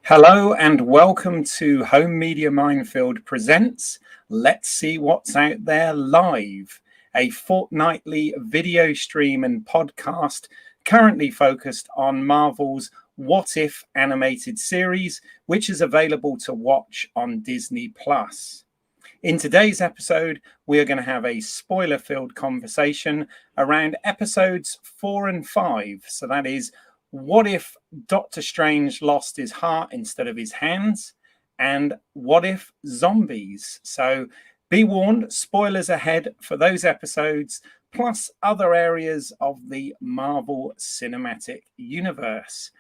Hello and welcome to Home Media Minefield presents Let's See What's Out There Live, a fortnightly video stream and podcast currently focused on Marvel's What If animated series, which is available to watch on Disney+. In today's episode, we are going to have a spoiler-filled conversation around episodes 4 and 5. So that is, what if Doctor Strange lost his heart instead of his hands? And what if zombies? So be warned, spoilers ahead for those episodes, plus other areas of the Marvel Cinematic Universe.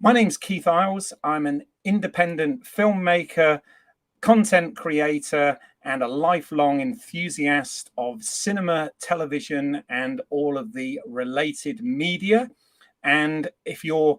My name's Keith Isles. I'm an independent filmmaker, content creator, and a lifelong enthusiast of cinema, television, and all of the related media. And if you're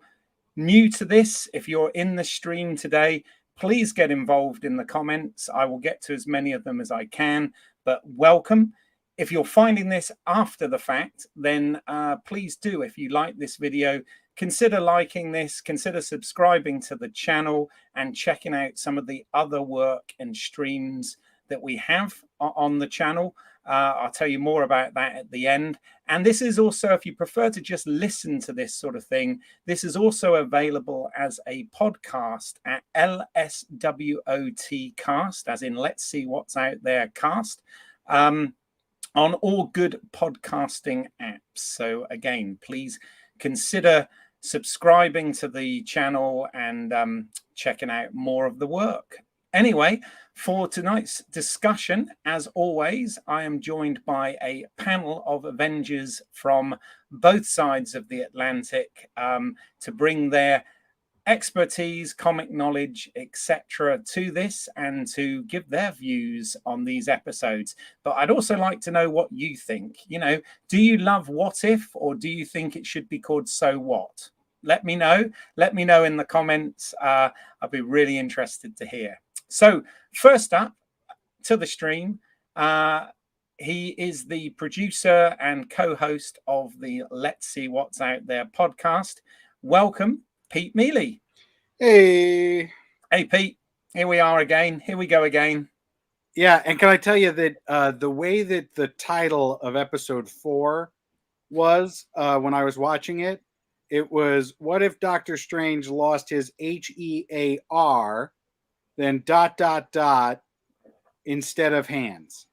new to this, if you're in the stream today, please get involved in the comments. I will get to as many of them as I can, but welcome. If you're finding this after the fact, then please do, if you like this video, consider liking this, consider subscribing to the channel and checking out some of the other work and streams that we have on the channel. I'll tell you more about that at the end. And this is also, if you prefer to just listen to this sort of thing, this is also available as a podcast at LSWOTcast, as in Let's See What's Out There cast, on all good podcasting apps. So again, please consider subscribing to the channel and checking out more of the work. Anyway, for tonight's discussion, as always, I am joined by a panel of Avengers from both sides of the Atlantic to bring their expertise, comic knowledge, etc. to this and to give their views on these episodes. But I'd also like to know what you think. You know, do you love What If, or do you think it should be called So What? Let me know. Let me know in the comments. I'll be really interested to hear. So first up to the stream, he is the producer and co-host of the Let's See What's Out There podcast. Welcome, Pete Mealy. Hey. Hey, Pete. Here we are again. Here we go again. Yeah, and can I tell you that the way that the title of episode 4 was when I was watching it, it was, what if Doctor Strange lost his HEAR, then ... instead of hands?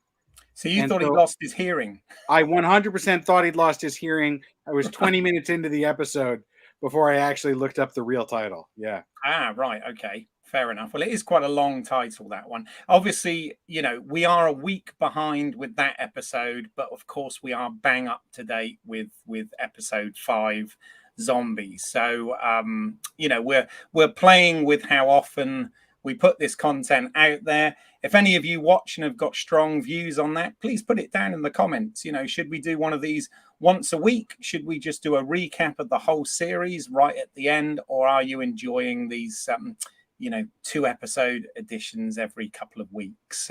So you thought he lost his hearing? I 100% thought he'd lost his hearing. I was 20 minutes into the episode before I actually looked up the real title. Yeah. Ah, right. Okay. Fair enough. Well, it is quite a long title, that one. Obviously, you know, we are a week behind with that episode, but of course we are bang up to date with episode 5, Zombies. So, you know, we're playing with how often we put this content out there. If any of you watch and have got strong views on that, please put it down in the comments. You know, should we do one of these once a week? Should we just do a recap of the whole series right at the end? Or are you enjoying these, you know, 2-episode editions every couple of weeks?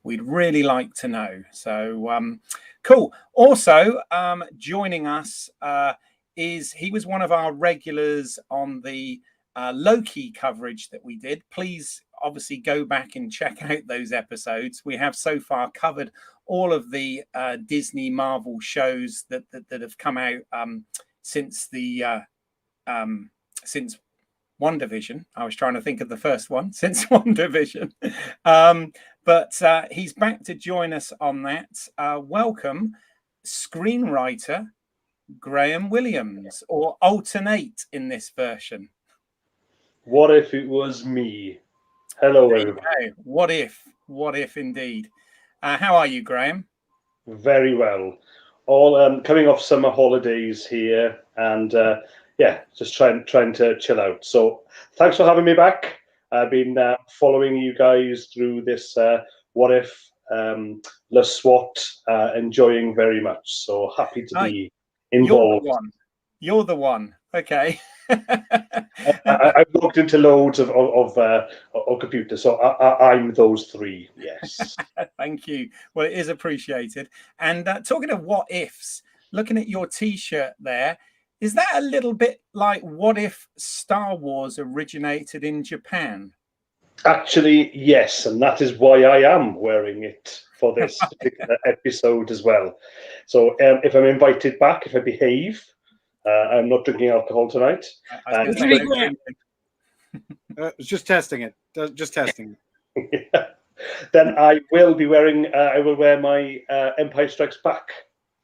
We'd really like to know. So cool. Also, joining us he was one of our regulars on the Loki coverage that we did. Please obviously go back and check out those episodes. We have so far covered all of the Disney Marvel shows that have come out since since WandaVision. I was trying to think of the first one, since WandaVision. But he's back to join us on that. Welcome, screenwriter Graham Williams, or Alternate in this version. What if it was me? Hello, everybody. What if indeed. How are you, Graham? Very well. All coming off summer holidays here, and yeah, just trying to chill out. So thanks for having me back. I've been following you guys through this What If LSWOT, enjoying very much. So happy to be involved. You're the one. Okay. I've looked into loads of computers, so I'm those 3. Yes. Thank you. Well, it is appreciated. And talking of what ifs, looking at your T-shirt there, Is that a little bit like what if Star Wars originated in Japan? Actually, yes, and that is why I am wearing it for this particular episode as well. So if I'm invited back, if I behave, I'm not drinking alcohol tonight. I was And gonna say, Jimmy no Graham. drinking. Just testing it. Just testing it. then I will be wearing. I will wear my Empire Strikes Back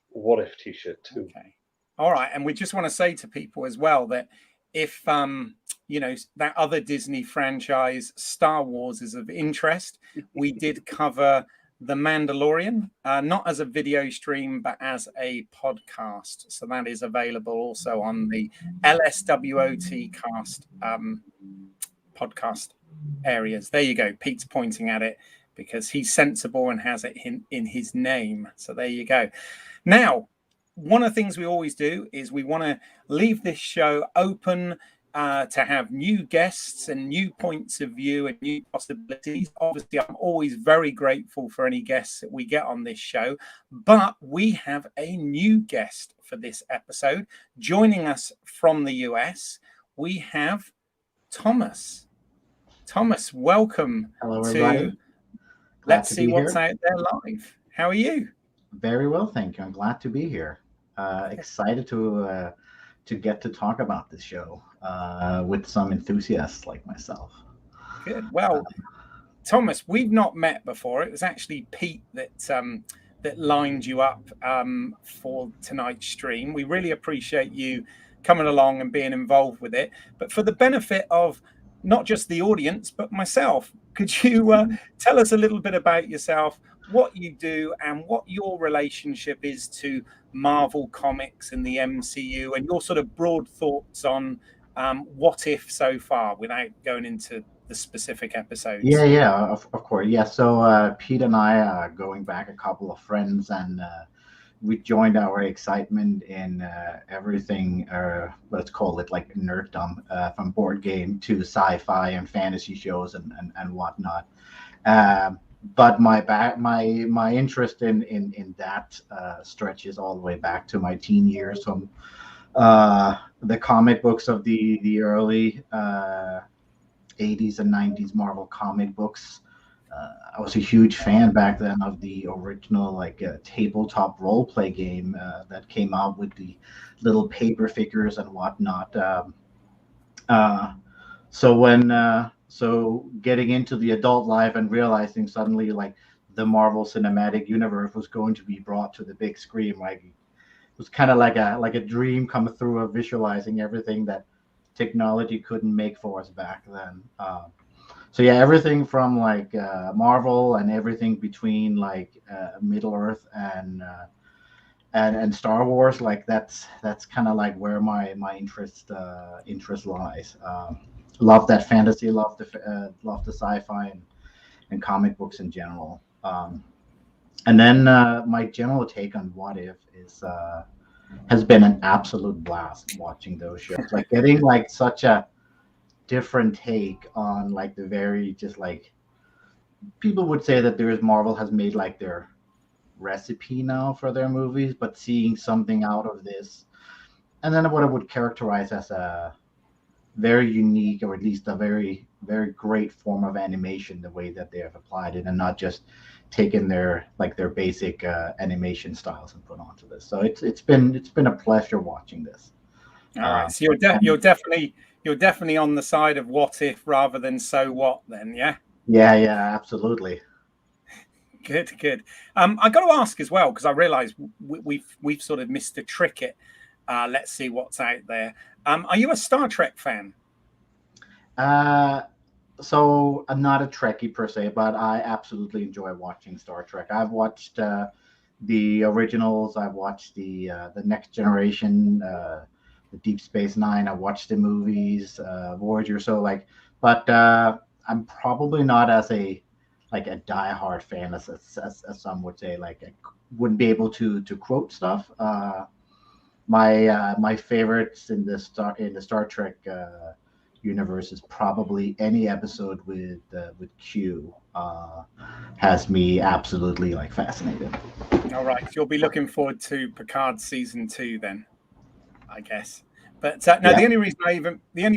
What If T-shirt too. Okay. All right. And we just want to say to people as well that if that other Disney franchise, Star Wars, is of interest, we did cover The Mandalorian, not as a video stream, but as a podcast. So that is available also on the LSWOTcast podcast areas. There you go. Pete's pointing at it because he's sensible and has it in his name. So there you go. Now, one of the things we always do is we want to leave this show open to have new guests and new points of view and new possibilities. Obviously, I'm always very grateful for any guests that we get on this show, but we have a new guest for this episode. Joining us from the US, we have Thomas. Thomas, welcome. Hello, everybody. to Let's See What's Out There Live. How are you? Very well, thank you. I'm glad to be here. Excited to get to talk about this show with some enthusiasts like myself. Good. Well, Thomas, we've not met before. It was actually Pete that lined you up for tonight's stream. We really appreciate you coming along and being involved with it. But for the benefit of not just the audience, but myself, could you tell us a little bit about yourself, what you do, and what your relationship is to Marvel Comics and the MCU, and your sort of broad thoughts on What If so far, without going into the specific episodes? Yeah, of course. Yeah, so Pete and I are going back a couple of friends, and we joined our excitement in everything, let's call it like nerddom, from board game to sci-fi and fantasy shows and whatnot. But my interest in that stretches all the way back to my teen years, from the comic books of the early 80s and 90s Marvel comic books. I was a huge fan back then of the original tabletop role play game that came out with the little paper figures and whatnot. So getting into the adult life and realizing suddenly like the Marvel Cinematic Universe was going to be brought to the big screen, like it was kind of like a dream come through of visualizing everything that technology couldn't make for us back then. So yeah, everything from like Marvel and everything between like Middle Earth and Star Wars, like that's kind of like where my interest lies. Love that fantasy, love the sci-fi and comic books in general. And then my general take on What If has been an absolute blast watching those shows. Like getting like such a different take on like the very, just like, people would say that Marvel has made like their recipe now for their movies, but seeing something out of this, and then what I would characterize as a very unique, or at least a very, very great form of animation, the way that they have applied it, and not just taken their basic animation styles and put onto this. So it's been a pleasure watching this. All right, so you're definitely on the side of What If rather than So What, then, yeah? Yeah, absolutely. Good. I got to ask as well, because I realise we've sort of missed a trick at Let's See What's Out There. Are you a Star Trek fan? So I'm not a Trekkie per se, but I absolutely enjoy watching Star Trek. I've watched the originals. I've watched the Next Generation, the Deep Space Nine. I watched the movies, Voyager. So but I'm probably not as a diehard fan as some would say. Like, I wouldn't be able to quote stuff. My favorites in the Star Trek universe is probably any episode with Q. Has me absolutely fascinated. All right, so you'll be looking forward to Picard season 2 then. I guess. But no, Yeah. the only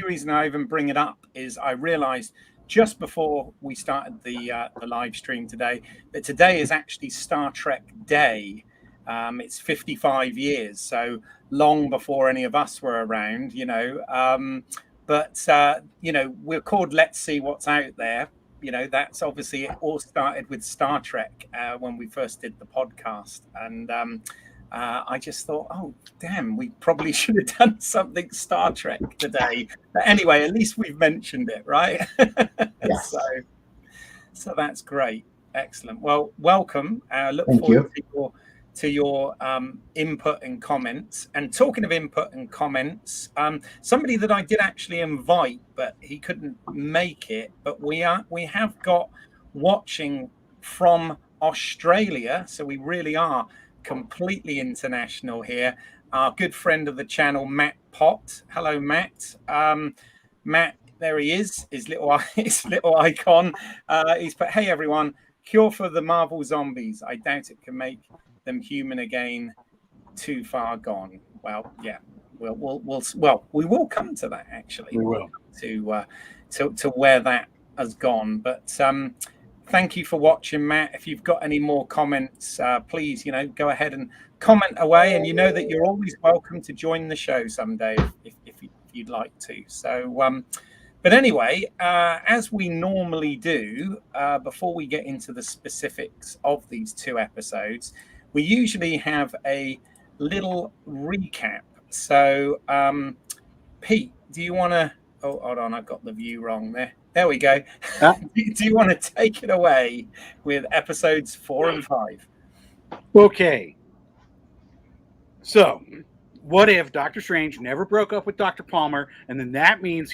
reason I even bring it up is I realised just before we started the live stream today that today is actually Star Trek Day. It's 55 years, so long before any of us were around, you know. But you know, we're called Let's See What's Out There. You know, that's obviously it all started with Star Trek when we first did the podcast, and I just thought, oh damn, we probably should have done something Star Trek today. But anyway, at least we've mentioned it, right? Yes. So that's great. Excellent. Well, welcome. Look Thank forward you. to your input and comments. And talking of input and comments, somebody that I did actually invite, but he couldn't make it. But we have got watching from Australia, so we really are completely international here. Our good friend of the channel, Matt Pott. Hello, Matt. Matt, there he is. His little icon. He's put, "Hey everyone, cure for the Marvel zombies. I doubt it can make them human again. Too far gone." Well, yeah. We will come to that actually. We will to where that has gone. But thank you for watching, Matt. If you've got any more comments, please, you know, go ahead and comment away. And you know that you're always welcome to join the show someday if you'd like to. So, but anyway, as we normally do, before we get into the specifics of these two episodes, we usually have a little recap. So, Pete, do you want to? Oh, hold on, I've got the view wrong there. There we go. Do you want to take it away with episodes 4 and 5? Okay. So, what if Doctor Strange never broke up with Dr. Palmer, and then that means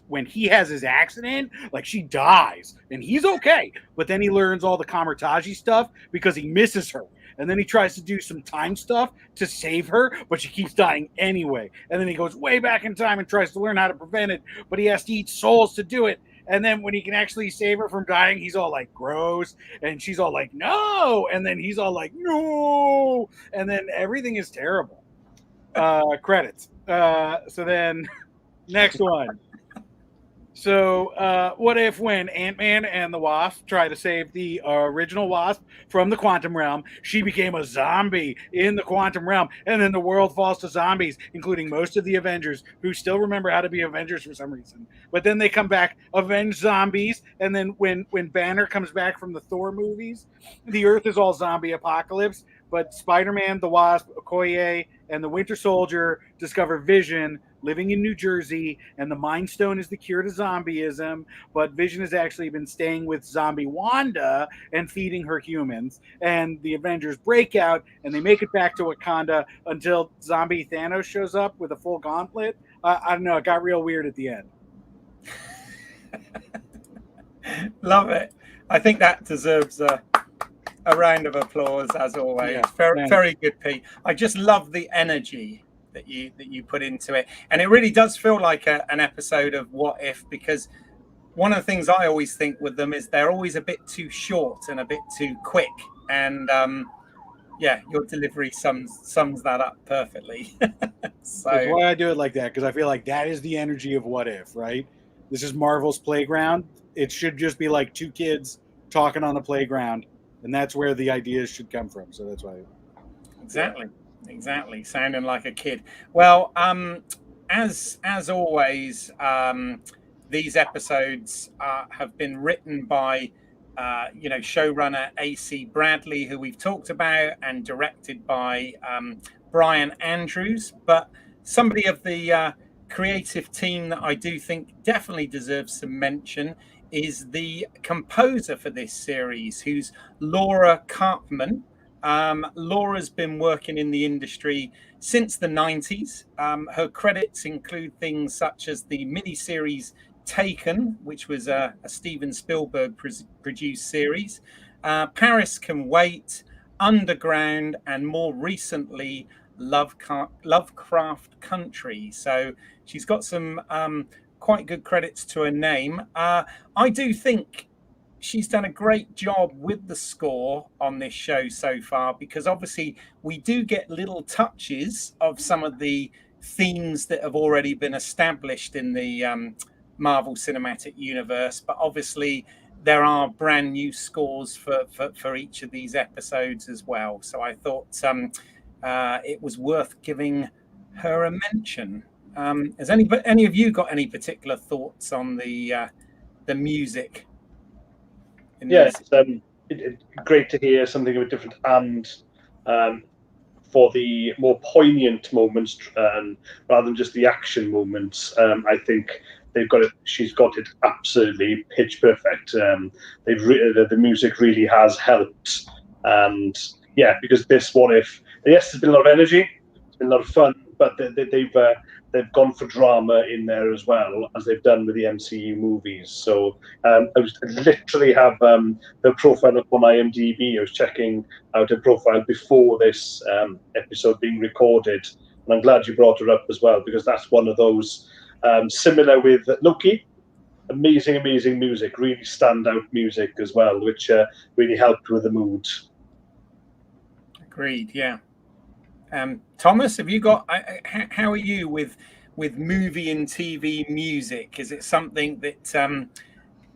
when he has his accident, like she dies, and he's okay, but then he learns all the Kamartaji stuff because he misses her. And then he tries to do some time stuff to save her, but she keeps dying anyway. And then he goes way back in time and tries to learn how to prevent it, but he has to eat souls to do it. And then when he can actually save her from dying, he's all like, gross. And she's all like, no. And then he's all like, no. And then everything is terrible. Credits. So then next one. So what if when Ant-Man and the Wasp try to save the original Wasp from the quantum realm, she became a zombie in the quantum realm, and then the world falls to zombies, including most of the Avengers, who still remember how to be Avengers for some reason. But then they come back, avenge zombies, and then when Banner comes back from the Thor movies, the Earth is all zombie apocalypse, but Spider-Man, the Wasp, Okoye, and the Winter Soldier discover Vision living in New Jersey, and the Mind Stone is the cure to zombieism, but Vision has actually been staying with zombie Wanda and feeding her humans, and the Avengers break out, and they make it back to Wakanda until zombie Thanos shows up with a full gauntlet. I don't know, it got real weird at the end. Love it. I think that deserves a round of applause, as always. Yeah, very good, Pete. I just love the energy that you put into it, and it really does feel like an episode of What If, because one of the things I always think with them is they're always a bit too short and a bit too quick, and yeah, your delivery sums that up perfectly. So that's why I do it like that, because I feel like that is the energy of What If, right? This is Marvel's playground. It should just be like two kids talking on the playground, and that's where the ideas should come from. So that's why. Exactly, sounding like a kid. Well, as always, these episodes have been written by showrunner AC Bradley, who we've talked about, and directed by Brian Andrews. But somebody of the creative team that I do think definitely deserves some mention is the composer for this series, who's Laura Kaufman. Laura's been working in the industry since the 90s. Her credits include things such as the miniseries Taken, which was a Steven Spielberg produced series, Paris Can Wait, Underground, and more recently Lovecraft Country. So she's got some quite good credits to her name. I do think she's done a great job with the score on this show so far, because obviously we do get little touches of some of the themes that have already been established in the Marvel Cinematic Universe, but obviously there are brand new scores for each of these episodes as well. So I thought it was worth giving her a mention. Has any of you got any particular thoughts on the music? Yes, great to hear something of a different and for the more poignant moments rather than just the action moments. I think she's got it absolutely pitch perfect. The music really has helped, and yeah, because this What If, yes, there's been a lot of energy, it's been a lot of fun, but they've gone for drama in there as well, as they've done with the MCU movies. So I literally have the profile up on IMDb. I was checking out her profile before this episode being recorded, and I'm glad you brought her up as well, because that's one of those similar with Loki. Amazing music, really standout music as well, which really helped with the mood. Agreed. Yeah. Thomas, have you got? How are you with movie and TV music? Is it something that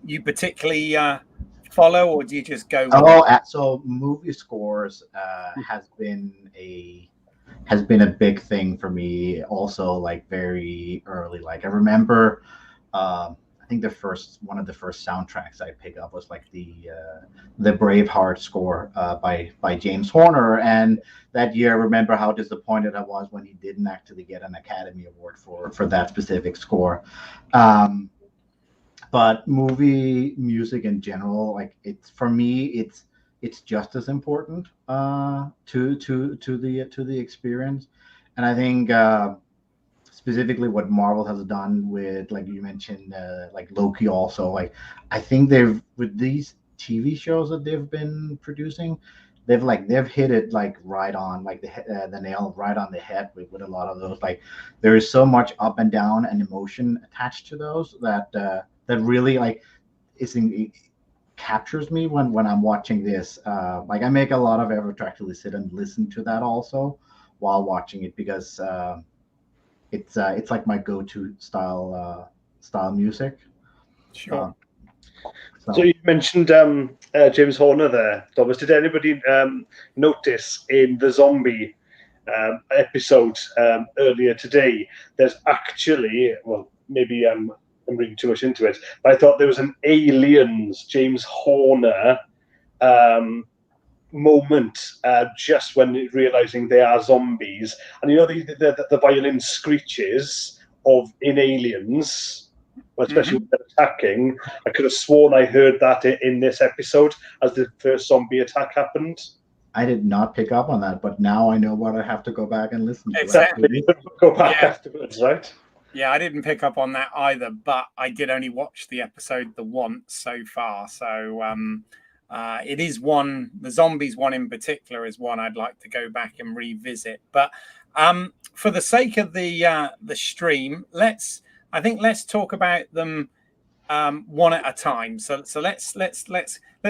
you particularly follow, or do you just go? So movie scores has been a big thing for me. Also, like very early. Like I remember, I think one of the first soundtracks I picked up was like the Braveheart score by James Horner, and that year I remember how disappointed I was when he didn't actually get an Academy Award for that specific score. But movie music in general, like it's for me, it's just as important to the experience, and I think. Specifically what Marvel has done with, like you mentioned, like Loki also, like I think they've, with these TV shows that they've been producing, they've hit it like right on, like the nail right on the head with a lot of those. Like there is so much up and down and emotion attached to those that that really like it captures me when I'm watching this. Like I make a lot of effort to actually sit and listen to that also while watching it, because it's like my go-to style music. Sure. So you mentioned James Horner there, Thomas. Did anybody notice in the zombie episode earlier today, there's actually, well, maybe I'm reading too much into it, but I thought there was an Aliens James Horner moment just when realizing they are zombies, and you know the violin screeches in Aliens, especially when they're attacking. I could have sworn I heard that in this episode as the first zombie attack happened. I did not pick up on that, but now I know what I have to go back and listen to. Exactly. Go back afterwards, right? Yeah, I didn't pick up on that either, but I did only watch the episode the once so far. So it is one, the zombies one in particular is one I'd like to go back and revisit. But for the sake of the stream, let's talk about them one at a time. So let's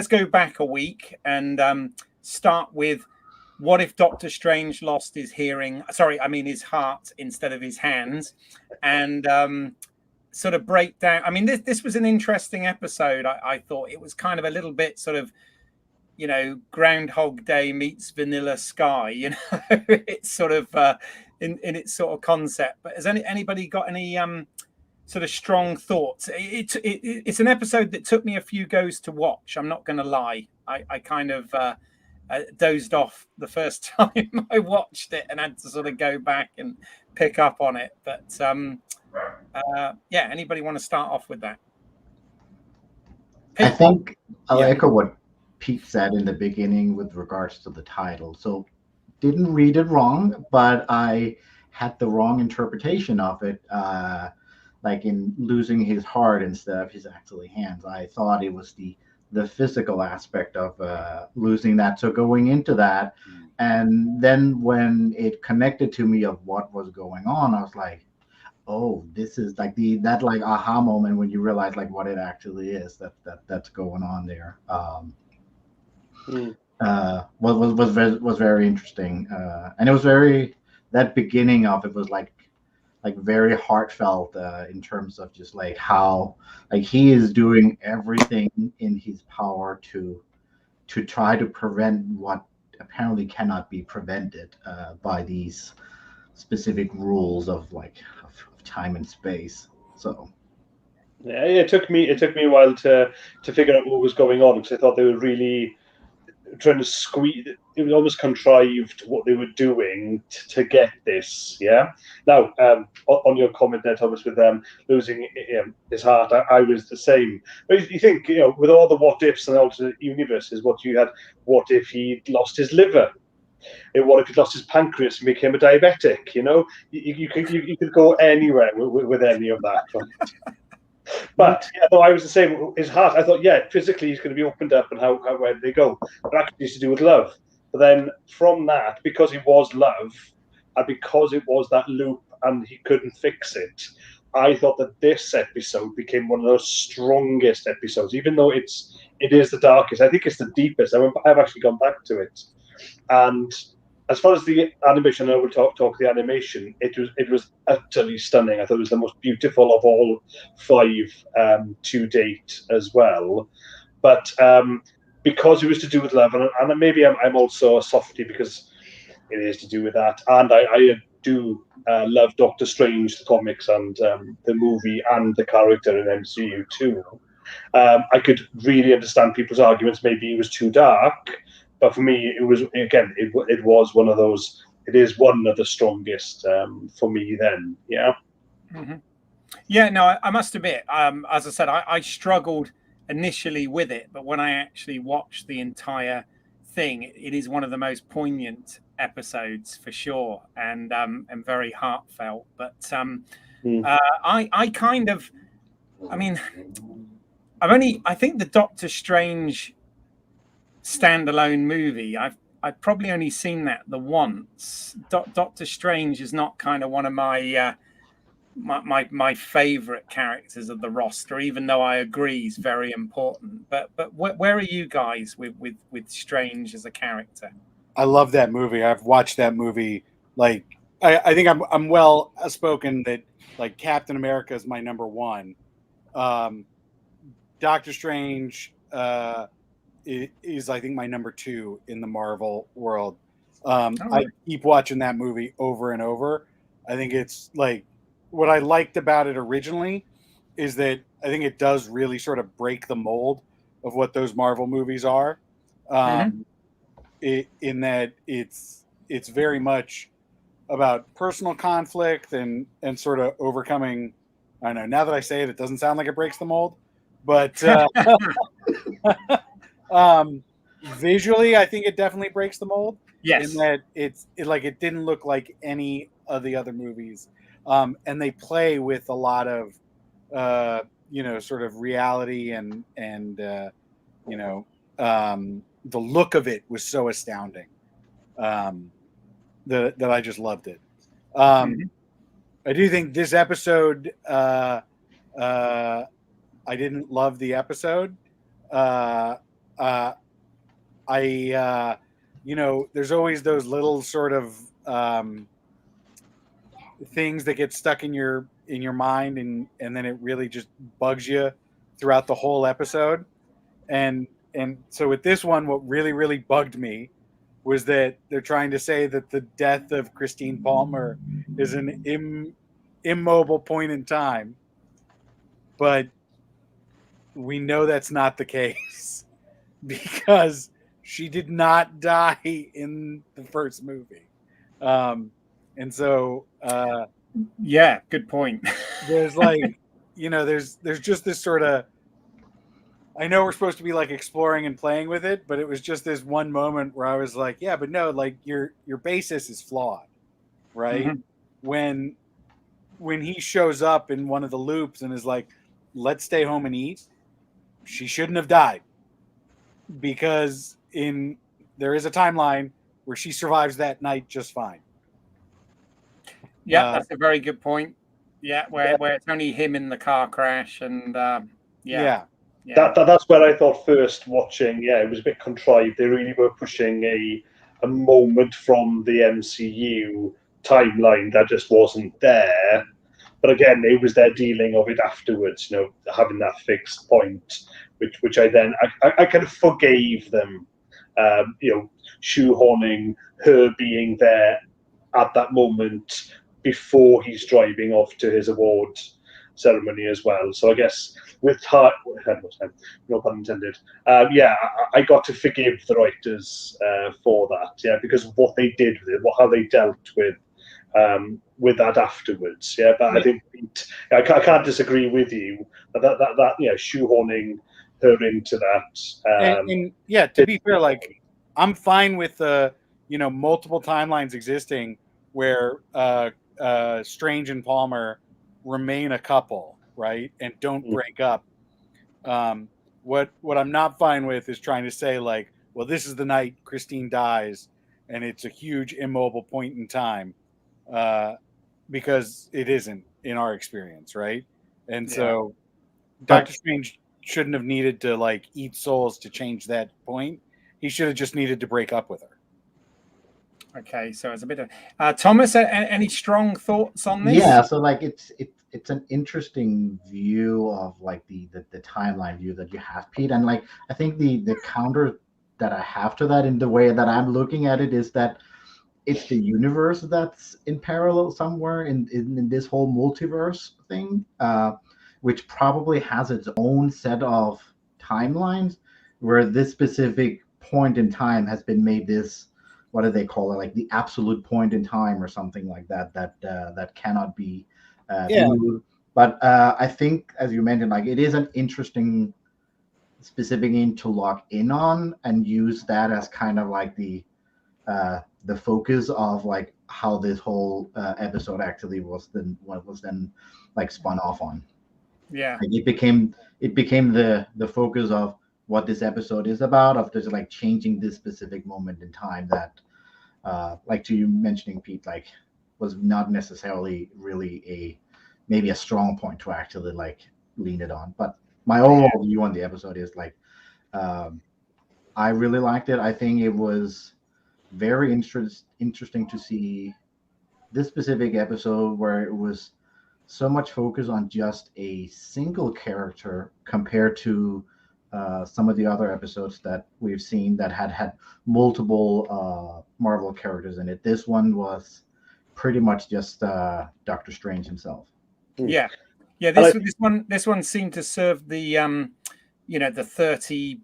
go back a week and start with what if Doctor Strange lost his hearing? Sorry, I mean his heart instead of his hands, and sort of break down. I mean, this was an interesting episode. I thought it was kind of a little bit sort of, you know, Groundhog Day meets Vanilla Sky. You know, it's sort of in its sort of concept. But has anybody got any sort of strong thoughts? It's an episode that took me a few goes to watch. I'm not going to lie. I kind of dozed off the first time I watched it and had to sort of go back and pick up on it. But yeah, anybody want to start off with that? I think I'll echo what Pete said in the beginning with regards to the title. So didn't read it wrong, but I had the wrong interpretation of it, like in losing his heart instead of his actually hands. I thought it was the physical aspect of losing that. So going into that, and then when it connected to me of what was going on, I was like, oh, this is like that like aha moment when you realize like what it actually is that's going on there. Was very interesting, and it was very, that beginning of it was like like very heartfelt in terms of just like how like he is doing everything in his power to try to prevent what apparently cannot be prevented by these specific rules of like of time and space. So yeah, it took me a while to figure out what was going on, because I thought they were really trying to squeeze. It was almost contrived what they were doing to get this. Yeah. Now, on your comment there, Thomas, with losing his heart, I was the same. But you think, with all the what ifs and alternate universes, what you had, what if he lost his liver? What if he lost his pancreas and became a diabetic? You could go anywhere with any of that. Right? But yeah, no, I was the same. His heart, I thought, yeah, physically he's going to be opened up, and where did they go? But actually, it's to do with love. But then from that, because it was love, and because it was that loop, and he couldn't fix it, I thought that this episode became one of those strongest episodes, even though it is the darkest. I think it's the deepest. I've actually gone back to it, and as far as the animation, I will talk the animation. It was utterly stunning. I thought it was the most beautiful of all 5 to date as well. But because it was to do with love, and maybe I'm also a softie because it is to do with that. And I do love Doctor Strange, the comics, and the movie, and the character in MCU too. I could really understand people's arguments. Maybe it was too dark. But for me, it was, again, it was one of those. It is one of the strongest for me. Then, yeah. Mm-hmm. Yeah, no, I must admit, as I said, I struggled initially with it, but when I actually watched the entire thing, it is one of the most poignant episodes for sure, and very heartfelt. But I kind of, I mean, I think the Doctor Strange standalone movie, I've probably only seen that the once. Doctor Strange is not kind of one of my my favorite characters of the roster, even though I agree he's very important. But where are you guys with Strange as a character? I love that movie. I've watched that movie. Like I think I'm well spoken that like Captain America is my number one. Doctor Strange is I think my number 2 in the Marvel world. I keep watching that movie over and over. I think it's like what I liked about it originally is that I think it does really sort of break the mold of what those Marvel movies are. In that it's very much about personal conflict and sort of overcoming. I don't know. Now that I say it, it doesn't sound like it breaks the mold, but visually, I think it definitely breaks the mold. Yes, in that it didn't look like any of the other movies, and they play with a lot of sort of reality and the look of it was so astounding that I just loved it. I do think this episode, I didn't love the episode. There's always those little sort of things that get stuck in your mind, and then it really just bugs you throughout the whole episode. And so with this one, what really, really bugged me was that they're trying to say that the death of Christine Palmer is an immobile point in time. But we know that's not the case because she did not die in the first movie. And so yeah, good point. There's like, there's just this sort of, I know we're supposed to be like exploring and playing with it, but it was just this one moment where I was like, yeah, but no, like your basis is flawed, right? When he shows up in one of the loops and is like, let's stay home and eat, she shouldn't have died, because there is a timeline where she survives that night just fine. Yeah, that's a very good point. Yeah, where it's only him in the car crash, and yeah. That's where I thought first watching. Yeah, it was a bit contrived. They really were pushing a moment from the MCU timeline that just wasn't there. But again, it was their dealing of it afterwards, having that fixed point, which I then I kind of forgave them, shoehorning her being there at that moment before he's driving off to his award ceremony as well. So I guess with her, no pun intended. I got to forgive the writers for that, because of what they did with it, how they dealt with that afterwards. Yeah, but I think I can't disagree with you that shoehorning her into that. And to be fair, like I'm fine with multiple timelines existing where Strange and Palmer remain a couple, right, and don't break up. What I'm not fine with is trying to say like, well, this is the night Christine dies, and it's a huge immobile point in time, because it isn't in our experience, right? And so Doctor Strange shouldn't have needed to like eat souls to change that point. He should have just needed to break up with her. Okay, so it's a bit of Thomas. Any strong thoughts on this? Yeah, so like it's an interesting view of like the timeline view that you have, Pete, and like I think the counter that I have to that in the way that I'm looking at it is that it's the universe that's in parallel somewhere in this whole multiverse thing, which probably has its own set of timelines where this specific point in time has been made this, what do they call it, like the absolute point in time or something like that cannot be viewed. But I think, as you mentioned, like it is an interesting specific thing to lock in on and use that as kind of like the focus of like how this whole episode actually was then like spun off on. Yeah, like it became the focus of what this episode is about, of just like changing this specific moment in time that like to you mentioning, Pete, like was not necessarily really maybe a strong point to actually like lean it on. But my overall view on the episode is like I really liked it. I think it was very interesting to see this specific episode where it was so much focus on just a single character compared to some of the other episodes that we've seen that had multiple Marvel characters in it. This one was pretty much just Doctor Strange himself. Yeah. This one seemed to serve the the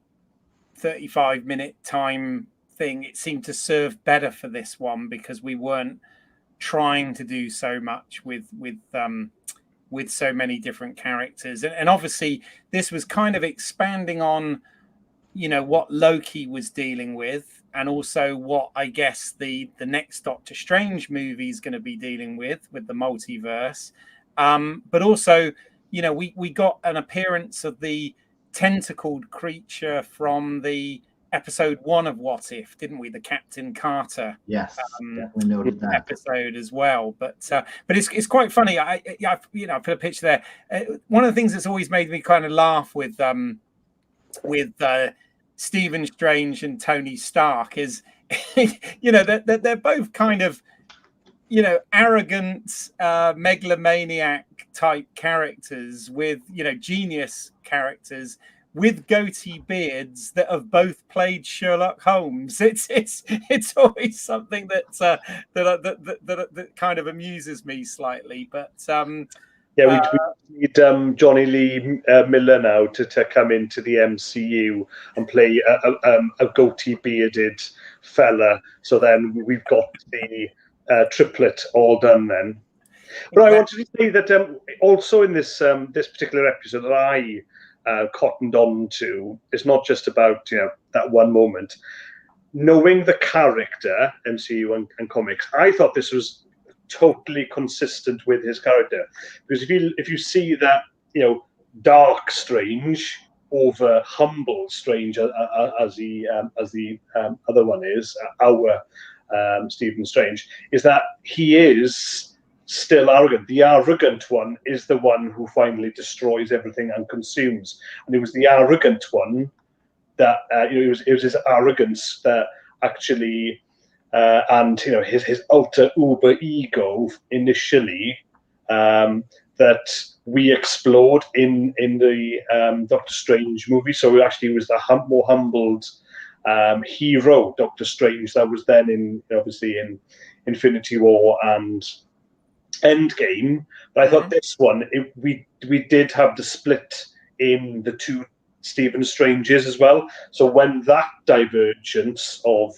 35 minute time thing. It seemed to serve better for this one because we weren't trying to do so much with so many different characters, and obviously this was kind of expanding on what Loki was dealing with, and also what I guess the next Doctor Strange movie is going to be dealing with the multiverse. But also, we got an appearance of the tentacled creature from the episode 1 of What If, didn't we? The Captain Carter. Yes, definitely noted that episode as well. But it's quite funny. I put a picture there. One of the things that's always made me kind of laugh with Stephen Strange and Tony Stark is, they're both kind of, arrogant, megalomaniac type characters with, genius characters with goatee beards that have both played Sherlock Holmes. It's always something that kind of amuses me slightly. But we need Johnny Lee Miller now to come into the MCU and play a goatee bearded fella. So then we've got the triplet all done then. But I wanted to say that also in this particular episode that I cottoned on to, it's not just about that one moment. Knowing the character, MCU and comics, I thought this was totally consistent with his character, because if you see that dark Strange over humble Strange as the other one is, our Stephen Strange, is that he is still arrogant. The arrogant one is the one who finally destroys everything and consumes. And it was the arrogant one that it was his arrogance that actually and his ultra uber ego initially that we explored in the Doctor Strange movie. So it actually was the more humbled hero, Doctor Strange, that was then obviously in Infinity War and Endgame. But I thought this one, we did have the split in the two Stephen Stranges as well. So when that divergence of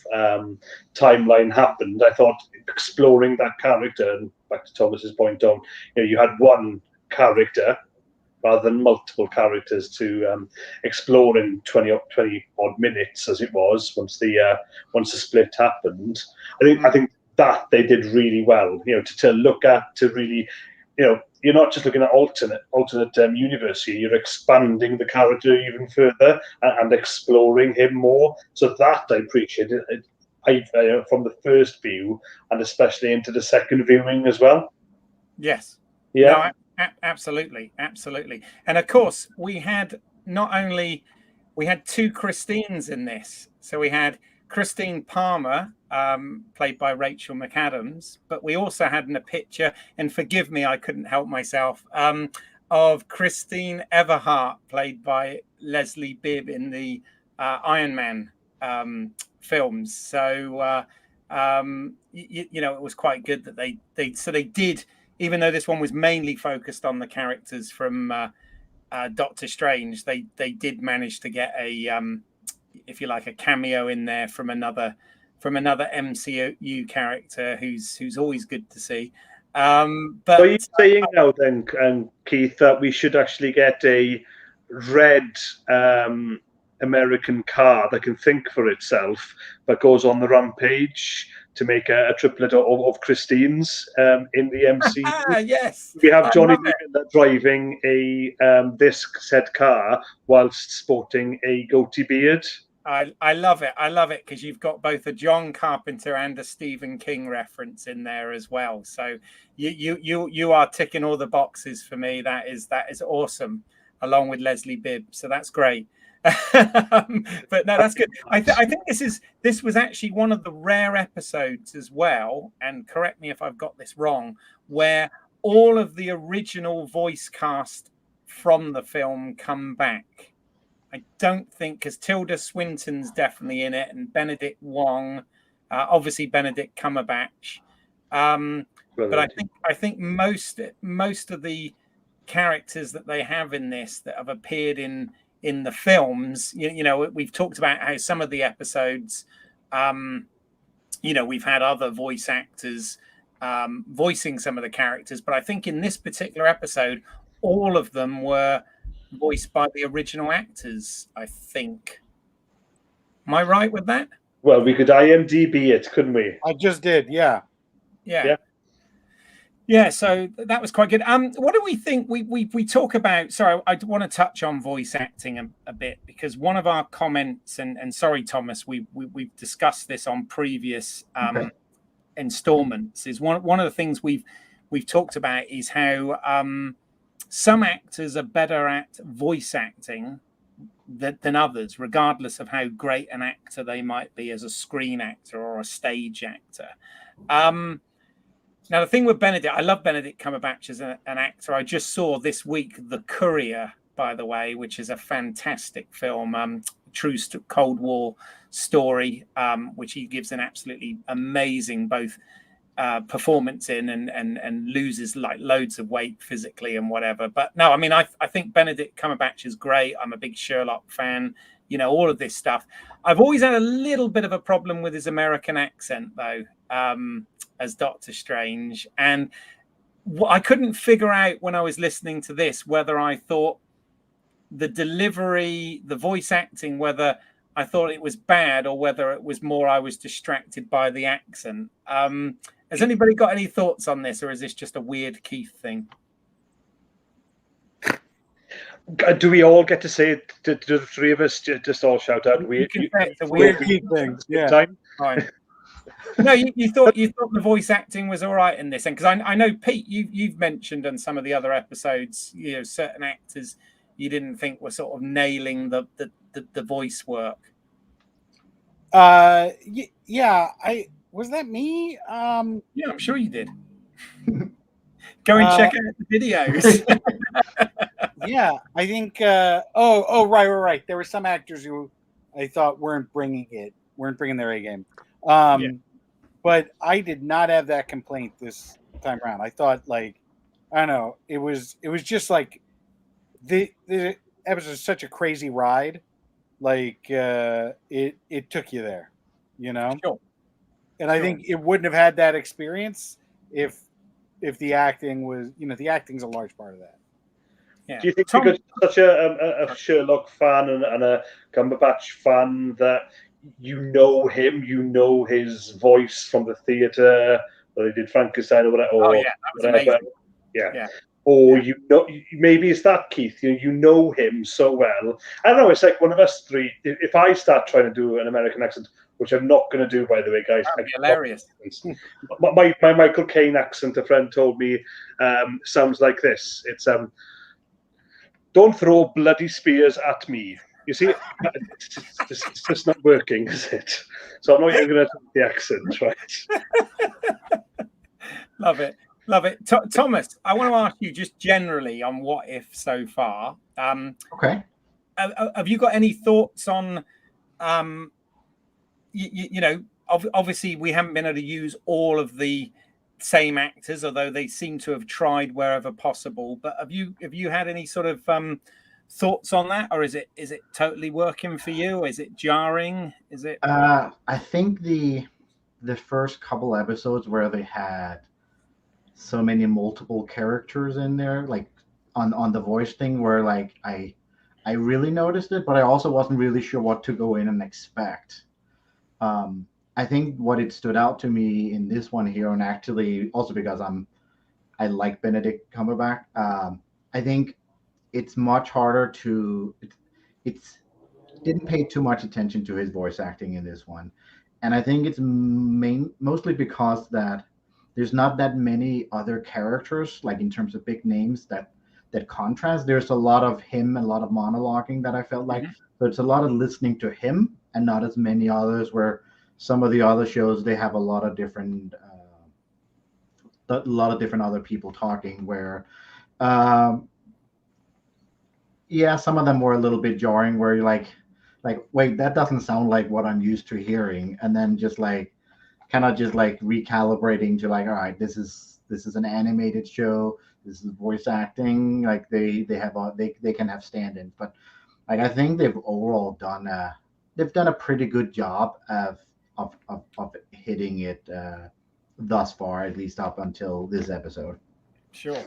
timeline happened, I thought exploring that character, and back to Thomas's point on, you had one character rather than multiple characters to explore in 20 odd minutes, as it was once the split happened. I think that they did really well. To look at, to really, you're not just looking at alternate universe here. You're expanding the character even further and exploring him more. So that I appreciated. From the first view and especially into the second viewing as well. Yes. Yeah. No, absolutely. And of course, we had two Christines in this. So we had Christine Palmer, played by Rachel McAdams, but we also had in a picture, and forgive me, I couldn't help myself, of Christine Everhart, played by Leslie Bibb in the Iron Man films. So it was quite good that they did, even though this one was mainly focused on the characters from Doctor Strange, they did manage to get a if you like, a cameo in there from another MCU character who's always good to see. But so are you saying now then, Keith, that we should actually get a red American car that can think for itself, but goes on the rampage to make a triplet of Christines in the MCU? Yes, we have Johnny Depp driving a this said car whilst sporting a goatee beard. I love it. I love it because you've got both a John Carpenter and a Stephen King reference in there as well. So you are ticking all the boxes for me. That is awesome, along with Leslie Bibb. So that's great. But no, that's good. I think this was actually one of the rare episodes as well. And correct me if I've got this wrong, where all of the original voice cast from the film come back. I don't think, because Tilda Swinton's definitely in it, and Benedict Wong, obviously Benedict Cumberbatch. But I think most of the characters that they have in this that have appeared in the films, we've talked about how some of the episodes, we've had other voice actors voicing some of the characters, but I think in this particular episode, all of them were voiced by the original actors, I think. Am I right with that? Well, we could IMDb it, couldn't we? I just did, yeah. So that was quite good. What do we think? We talk about, sorry, I want to touch on voice acting a bit, because one of our comments, and sorry, Thomas, we've discussed this on previous installments, is one of the things we've talked about is how some actors are better at voice acting than others, regardless of how great an actor they might be as a screen actor or a stage actor. Now, the thing with Benedict, I love Benedict Cumberbatch as an actor. I just saw this week The Courier, by the way, which is a fantastic film, true Cold War story, which he gives an absolutely amazing both performance in and loses like loads of weight physically and whatever. But no, I mean, I think Benedict Cumberbatch is great. I'm a big Sherlock fan, all of this stuff. I've always had a little bit of a problem with his American accent, though, as Doctor Strange. And I couldn't figure out when I was listening to this whether I thought the delivery, the voice acting, whether I thought it was bad or whether it was more I was distracted by the accent. Has anybody got any thoughts on this, or is this just a weird Keith thing? Do we all get to say it? Do the three of us just all shout out? It's a weird Keith thing. Yeah. Time? Fine. No, you thought the voice acting was all right in this, and because I know Pete, you've mentioned on some of the other episodes, certain actors you didn't think were sort of nailing the voice work. Yeah, was that me? Yeah, I'm sure you did. Go and check out the videos. Yeah, I think. Right. There were some actors who I thought weren't bringing their A game. But I did not have that complaint this time around. I thought, like, I don't know, it was just like the episode was such a crazy ride. Like, it took you there, you know. Sure. And I think it wouldn't have had that experience if the acting was, the acting's a large part of that. Yeah. Do you think because you're such a Sherlock fan and a Cumberbatch fan that you know him, you know his voice from the theatre, whether he did Frankenstein or whatever? Or that was amazing. Yeah. Or you know, maybe it's that, Keith. You know him so well. I don't know. It's like one of us three. If I start trying to do an American accent, which I'm not going to do, by the way, guys. That'd be hilarious. My Michael Caine accent, a friend told me, sounds like this. It's don't throw bloody spears at me. You see, it's just not working, is it? So I'm not even going to take the accent, right? Love it. Love it. Thomas, I want to ask you just generally on What If so far. Okay. Have you got any thoughts on, obviously we haven't been able to use all of the same actors, although they seem to have tried wherever possible. But have you had any sort of thoughts on that, or is it totally working for you? Is it jarring? Is it? I think the first couple episodes where they had so many multiple characters in there, like on the voice thing, where like I really noticed it, but I also wasn't really sure what to go in and expect. I think what it stood out to me in this one here, and actually also because I like Benedict Cumberbatch, I think it's much harder to it's didn't pay too much attention to his voice acting in this one, and I think it's mostly because that there's not that many other characters, like in terms of big names that contrast. There's a lot of him, a lot of monologuing that I felt like. So it's a lot of listening to him and not as many others, where some of the other shows, they have a lot of different other people talking, where some of them were a little bit jarring, where you're like wait, that doesn't sound like what I'm used to hearing, and then just like kind of just like recalibrating to like, all right, this is an animated show, this is voice acting, like they can have stand-ins, but like I think they've overall done a pretty good job of hitting it thus far, at least up until this episode. Sure.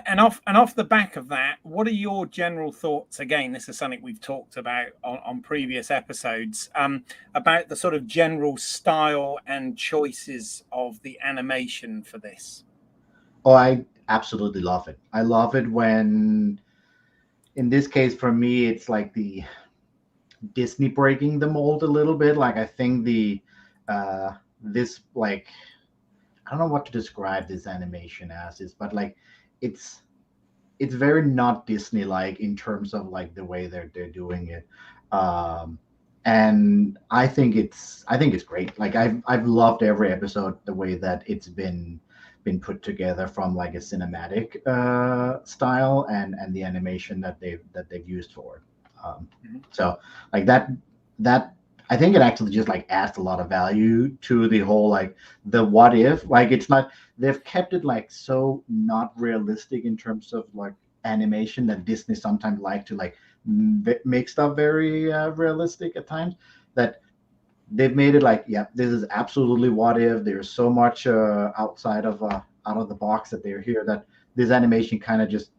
And off the back of that, what are your general thoughts? Again, this is something we've talked about on previous episodes, about the sort of general style and choices of the animation for this. Oh, I absolutely love it. I love it when, in this case, for me, it's like the Disney breaking the mold a little bit. Like I think this, like, I don't know what to describe this animation as, but like it's very not Disney like in terms of like the way they're doing it. And I think it's great. Like I've loved every episode, the way that it's been put together, from like a cinematic style and the animation that they've used for it. So like that I think it actually just like adds a lot of value to the whole, like the what if, like it's not, they've kept it like so not realistic in terms of like animation that Disney sometimes like to like make stuff very realistic at times, that they've made it like, yeah, this is absolutely what if. There's so much outside of out of the box that they're here, that this animation kind of just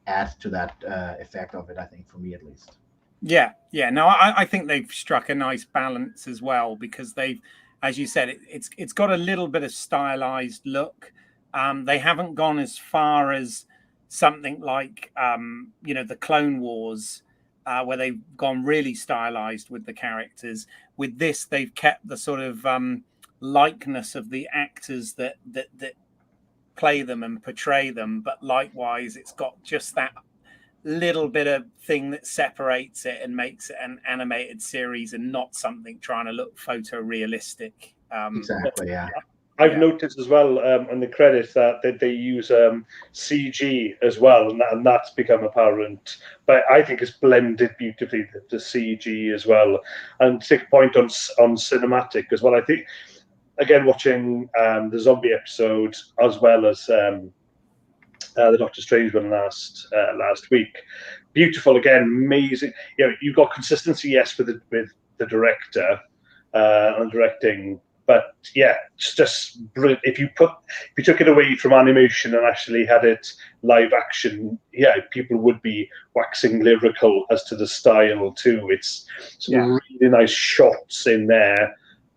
adds to that effect of it, I think, for me at least. Yeah. No, I think they've struck a nice balance as well, because they've, as you said, it's got a little bit of stylized look. They haven't gone as far as something like the Clone Wars, where they've gone really stylized with the characters. With this, they've kept the sort of likeness of the actors that play them and portray them, but likewise, it's got just that little bit of thing that separates it and makes it an animated series and not something trying to look photorealistic. Exactly, yeah. I've noticed as well in the credits that they use CG as well, and that's become apparent. But I think it's blended beautifully, the CG as well. And to take a point on cinematic as well, I think, again, watching the zombie episode as well as the Doctor Strange one last week, beautiful again, amazing. You know, you've got consistency, yes, with the director and directing. But yeah, it's just brilliant. If you took it away from animation and actually had it live action, yeah, people would be waxing lyrical as to the style too. It's some really nice shots in there,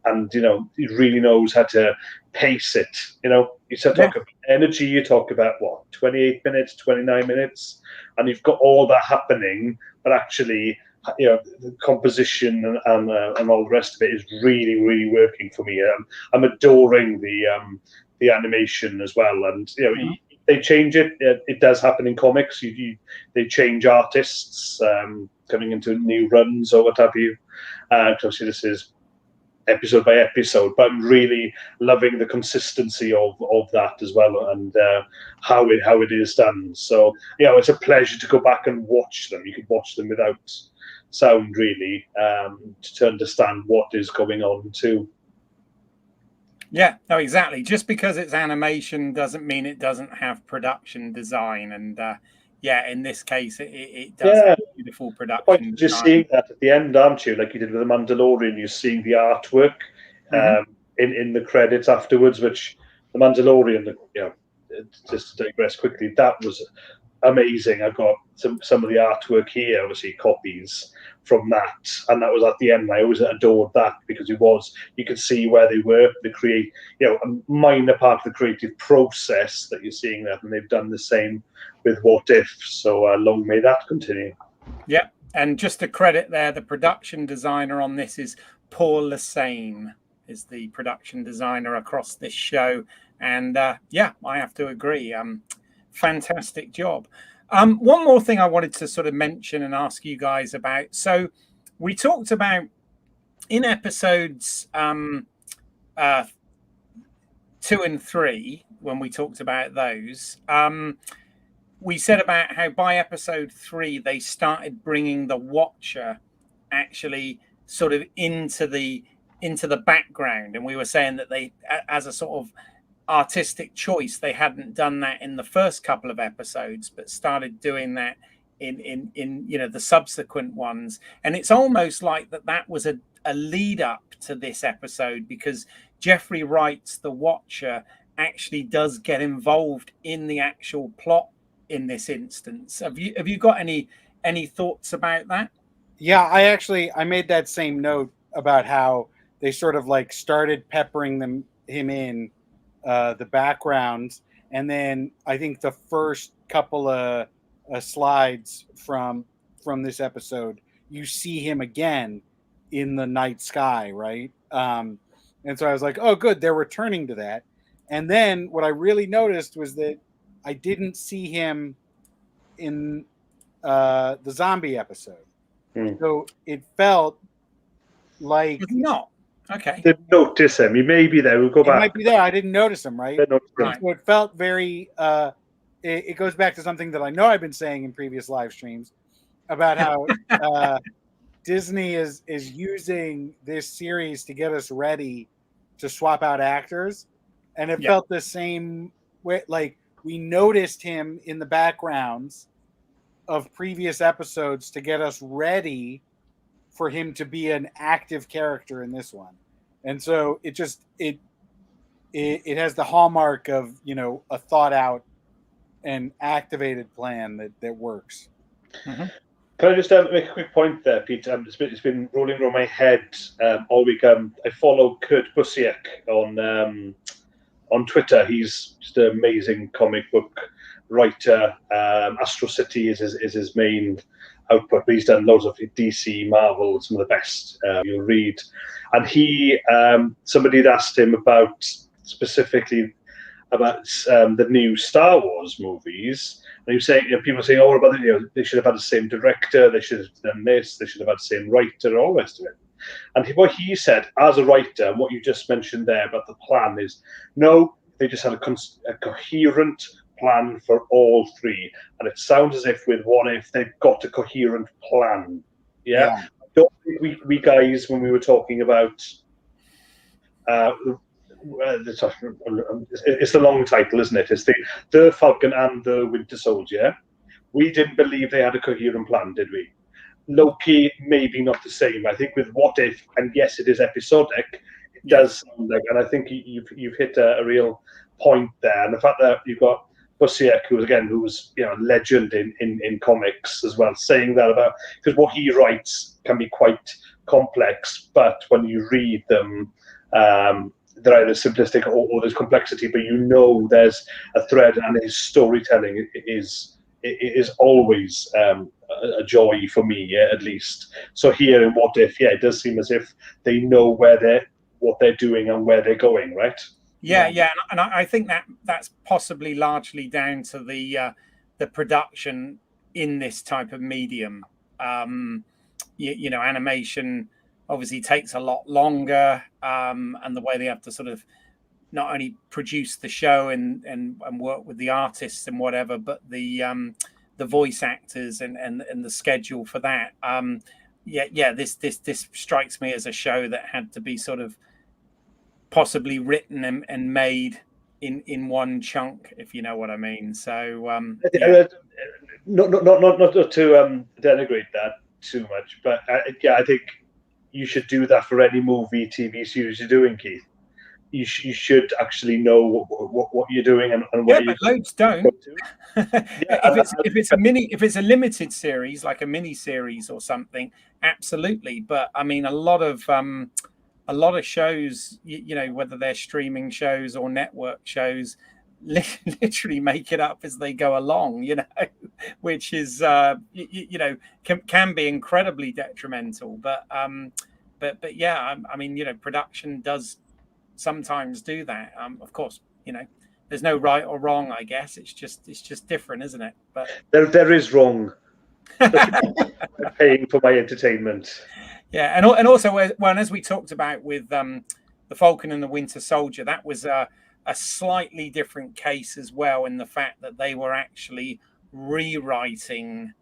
and you know, he really knows how to pace it. You know, you talk about energy. You talk about what, 28 minutes, 29 minutes, and you've got all that happening, but actually, you know, the composition and all the rest of it is really, really working for me. I'm adoring the animation as well, and you know, they change it. It does happen in comics. They change artists coming into new runs or what have you. Obviously, this is episode by episode, but I'm really loving the consistency of that as well, and how it is done. So you know, it's a pleasure to go back and watch them. You could watch them without sound, really, to understand what is going on too. Yeah, no, exactly. Just because it's animation doesn't mean it doesn't have production design, and in this case, it does have beautiful production. You're seeing that at the end, aren't you? Like you did with the Mandalorian, you're seeing the artwork in the credits afterwards. Which the Mandalorian, you know, just to digress quickly, that was amazing. I've got some of the artwork here, obviously copies from that, and that was at the end. I always adored that because you could see where they were, you know, a minor part of the creative process that you're seeing that, and they've done the same with What If. So long may that continue. Yeah, and just to credit there, the production designer on this is Paul Lassagne, is the production designer across this show, and I have to agree. Fantastic job. One more thing I wanted to sort of mention and ask you guys about. So we talked about in episodes 2 and 3, when we talked about those, we said about how by episode 3, they started bringing the Watcher actually sort of into the background. And we were saying that they, as a sort of artistic choice, they hadn't done that in the first couple of episodes, but started doing that in you know, the subsequent ones. And it's almost like that was a lead up to this episode, because Jeffrey Wright's The Watcher actually does get involved in the actual plot in this instance. Have you got any thoughts about that? Yeah, I made that same note about how they sort of like started peppering him in the backgrounds, and then I think the first couple of slides from this episode, you see him again in the night sky, right? And so I was like, oh, good, they're returning to that. And then what I really noticed was that I didn't see him in the zombie episode. So it felt like not. Okay. Didn't notice him. He may be there. We'll go back. He might be there. I didn't notice him, right? Right. So it felt very. It goes back to something that I know I've been saying in previous live streams about how Disney is using this series to get us ready to swap out actors, and it felt the same way. Like we noticed him in the backgrounds of previous episodes to get us ready for him to be an active character in this one. And so it has the hallmark of, you know, a thought out and activated plan that works. Mm-hmm. Can I just make a quick point there, Pete? It's been rolling around my head all week. I follow Kurt Busiek on Twitter. He's just an amazing comic book writer. Astro City is his main output, but he's done loads of DC, Marvel, some of the best you'll read. And he, somebody had asked him specifically about the new Star Wars movies, and he was saying, you know, people saying, "Oh, about they should have had the same director, they should have done this, they should have had the same writer, all the rest of it." And what he said as a writer, and what you just mentioned there about the plan is, no, they just had a coherent plan for all three. And it sounds as if with What If, they've got a coherent plan. Yeah. Don't think we guys, when we were talking about it's the long title, isn't it? It's the Falcon and the Winter Soldier. We didn't believe they had a coherent plan, did we? Loki, maybe not the same. I think with What If, and yes, it is episodic, it does sound like, and I think you've hit a real point there. And the fact that you've got Busiek, who was a legend in comics as well, saying that about, because what he writes can be quite complex, but when you read them, they're either simplistic or there's complexity, but there's a thread, and his storytelling is always a joy for me, at least. So here in What If, it does seem as if they know what they're doing and where they're going, right? Yeah, and I think that's possibly largely down to the production in this type of medium. Animation obviously takes a lot longer, and the way they have to sort of not only produce the show and work with the artists and whatever, but the voice actors and the schedule for that. This strikes me as a show that had to be sort of possibly written and made in one chunk, if you know what I mean. So not to denigrate that too much, but I think you should do that for any movie, TV series you're doing, Keith. You should actually know what you're doing and where but loads don't. If it's a limited series, like a mini series or something, absolutely. But I mean, a lot of shows, whether they're streaming shows or network shows, literally make it up as they go along, which is can be incredibly detrimental. But yeah, I mean, production does sometimes do that. Of course, there's no right or wrong, I guess. It's just different, isn't it? But there is wrong. Paying for my entertainment. Yeah, and also, as we talked about with the Falcon and the Winter Soldier, that was a slightly different case as well, in the fact that they were actually rewriting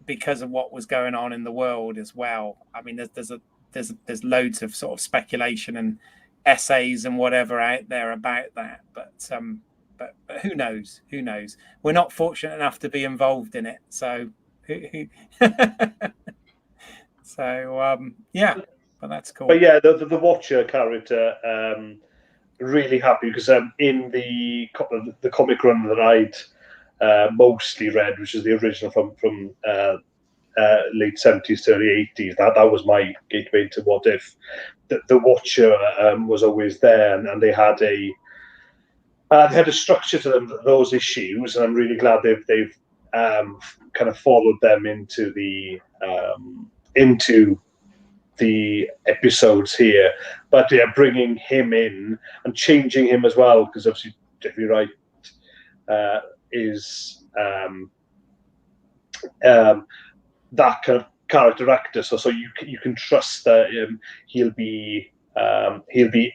because of what was going on in the world as well. I mean, there's loads of sort of speculation and essays and whatever out there about that, but who knows? We're not fortunate enough to be involved in it, so. So but that's cool. But yeah, the Watcher character, really happy because in the comic run that I'd mostly read, which is the original from late 70s, early 80s, that was my gateway to What If. The Watcher was always there, and they had a structure to them, those issues, and I'm really glad they've kind of followed them into the episodes here, but bringing him in and changing him as well, because obviously Jeffrey Wright is that kind of character actor, so you can trust that he'll be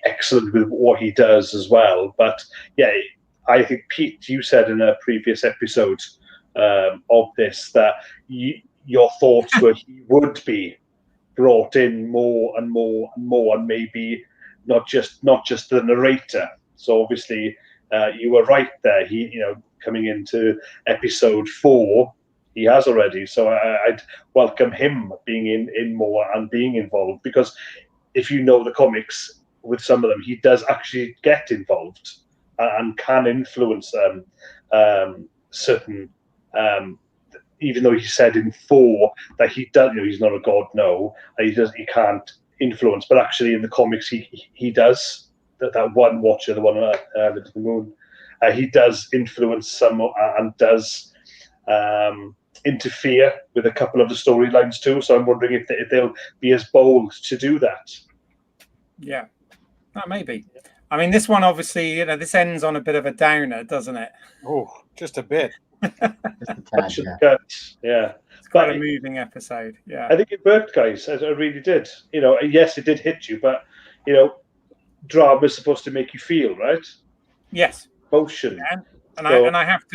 excellent with what he does as well. But yeah, I think Pete, you said in a previous episode of this that your thoughts were he would be brought in more and more and more, and maybe not just the narrator. So obviously you were right there. He, coming into episode 4, he has already. So I'd welcome him being in more and being involved, because if you know the comics, with some of them, he does actually get involved and can influence certain. Even though he said in 4 that he does, he's not a god, he can't influence, but actually in the comics he does. That one Watcher, the one on the moon, he does influence some and does interfere with a couple of the storylines too. So I'm wondering if they'll be as bold to do that. Yeah, maybe. I mean, this one obviously, this ends on a bit of a downer, doesn't it? Oh, just a bit. Yeah. It's quite a moving episode. Yeah, I think it worked, guys. I really did. Yes, it did hit you, but drama is supposed to make you feel, right? yes, Emotion. And I have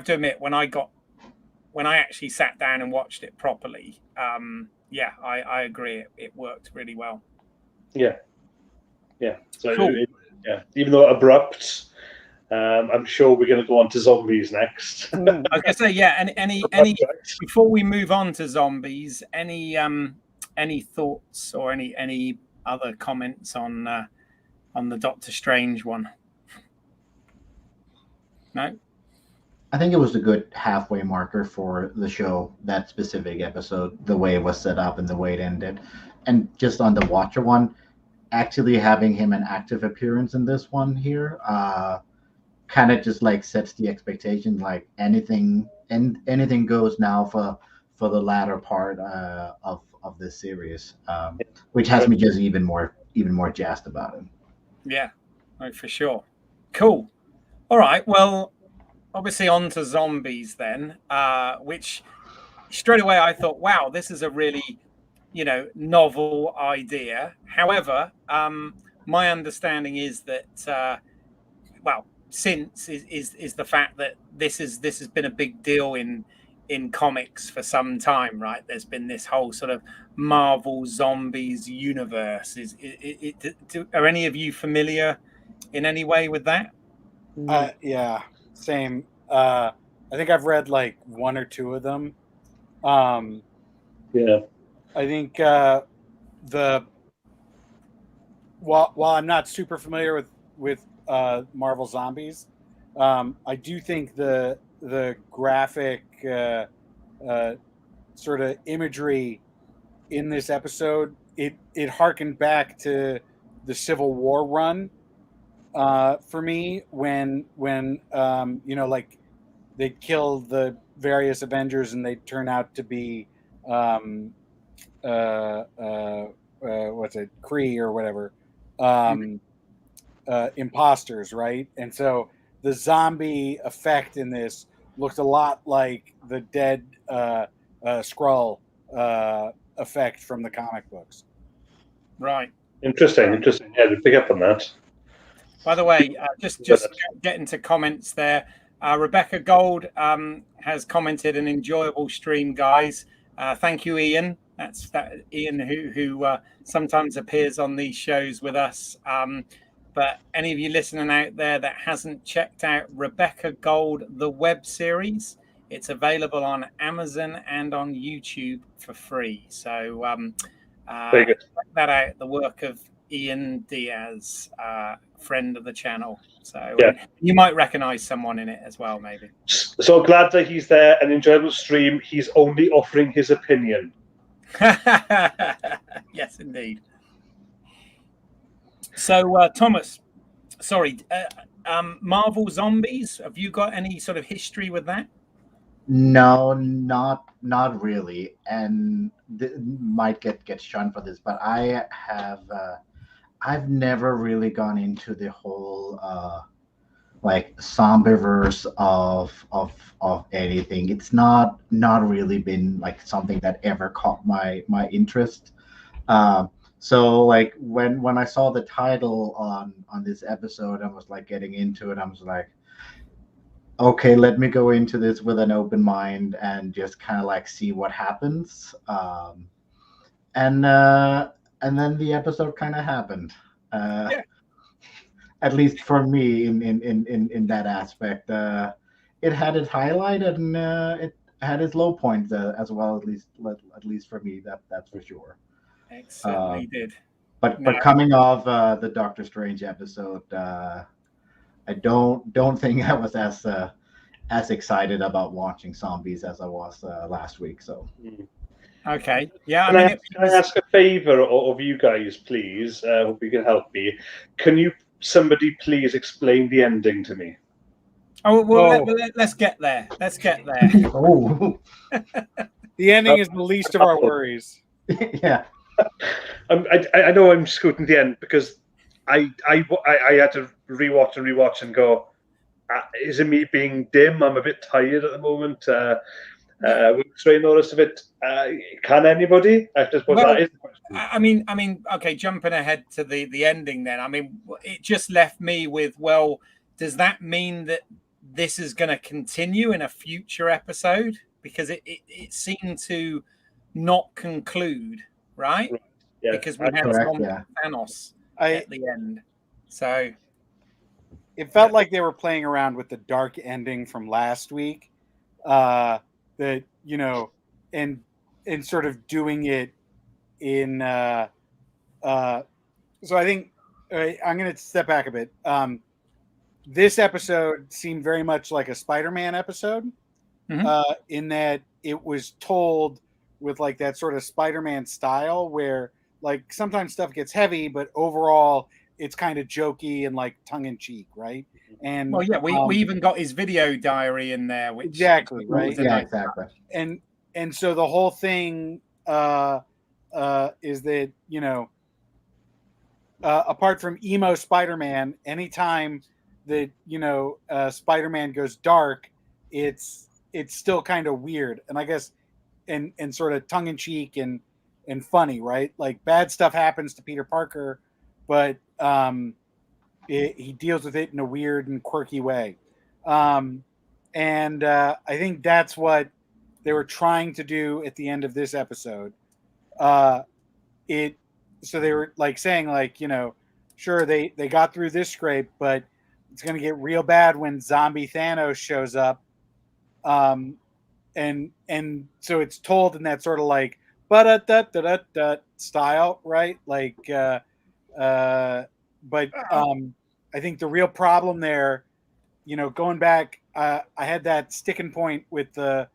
to admit, when I actually sat down and watched it properly, I agree. It worked really well. Yeah. So Cool. Even though abrupt, I'm sure we're going to go on to zombies next. I was going to say, and any before we move on to zombies, any thoughts or any other comments on the Doctor Strange one? No. I think it was a good halfway marker for the show, that specific episode, the way it was set up and the way it ended. And just on the Watcher one, actually having him an active appearance in this one here kind of just like sets the expectation, like anything goes now for the latter part of this series, which has me just even more jazzed about it. Yeah, for sure. Cool. All right, well, obviously on to zombies then, which straight away I thought, wow, this is a really, novel idea. However, my understanding is that, since is the fact that this has been a big deal in comics for some time, right? There's been this whole sort of Marvel zombies universe. Are any of you familiar in any way with that? Yeah, same. I think I've read like one or two of them. Yeah. I think while I'm not super familiar with Marvel zombies, I do think the graphic sort of imagery in this episode, it harkened back to the Civil War run for me when like they'd kill the various Avengers and they'd turn out to be what's it, Kree or whatever, imposters, right? And so the zombie effect in this looked a lot like the dead Skrull effect from the comic books. Right. Interesting. Yeah, to pick up on that. By the way, just getting to comments there. Rebecca Gold has commented, an enjoyable stream, guys. Thank you, Ian. That's Ian who sometimes appears on these shows with us. But any of you listening out there that hasn't checked out Rebecca Gold, the web series, it's available on Amazon and on YouTube for free. So check that out. The work of Ian Diaz, friend of the channel. So you might recognize someone in it as well, maybe. So glad that he's there. An enjoyable stream. He's only offering his opinion. Yes, indeed. So, Thomas, sorry, Marvel Zombies. Have you got any sort of history with that? No, not really, and might get shunned for this, but I have. I've never really gone into the whole like zombieverse of anything. It's not really been like something that ever caught my interest. So like when I saw the title on this episode, I was like getting into it. I was like, okay, let me go into this with an open mind and just kind of like see what happens. And then the episode kind of happened. At least for me in that aspect. It had its highlight and it had its low points as well. At least for me, that's for sure. It certainly did. But coming off the Doctor Strange episode, I don't think I was as excited about watching zombies as I was last week. So. Okay. Yeah. Can I ask a favor of you guys, please? Hope you can help me. Can somebody please explain the ending to me? Oh well, let's get there. Let's get there. Oh. The ending is the least of our worries. Yeah. I know I'm scooting the end because I had to rewatch and go, is it me being dim? I'm a bit tired at the moment. X-ray notice of it. Can anybody? I suppose that is the question. I mean, okay, jumping ahead to the ending then. I mean, it just left me with, well, does that mean that this is going to continue in a future episode? Because it seemed to not conclude, right? Yeah. Because we had Thanos at the end. So it felt like they were playing around with the dark ending from last week. That, you know, and sort of doing it in so I think I'm going to step back a bit. This episode seemed very much like a Spider-Man episode, in that it was told with like that sort of Spider-Man style where like sometimes stuff gets heavy, but overall it's kind of jokey and like tongue-in-cheek, right? And well, yeah, we even got his video diary in there, which exactly, right? Yeah, exactly. And so the whole thing is that, you know, apart from emo Spider-Man, anytime that, you know, Spider-Man goes dark, it's still kind of weird, and I guess and sort of tongue-in-cheek and funny, right? Like bad stuff happens to Peter Parker, but he deals with it in a weird and quirky way. And I think that's what they were trying to do at the end of this episode. So they were like saying, like, you know, sure, they got through this scrape, but it's going to get real bad when zombie Thanos shows up. And so it's told in that sort of like ba-da-da-da-da-da style, right? Like, but I think the real problem there, you know, going back, I had that sticking point with the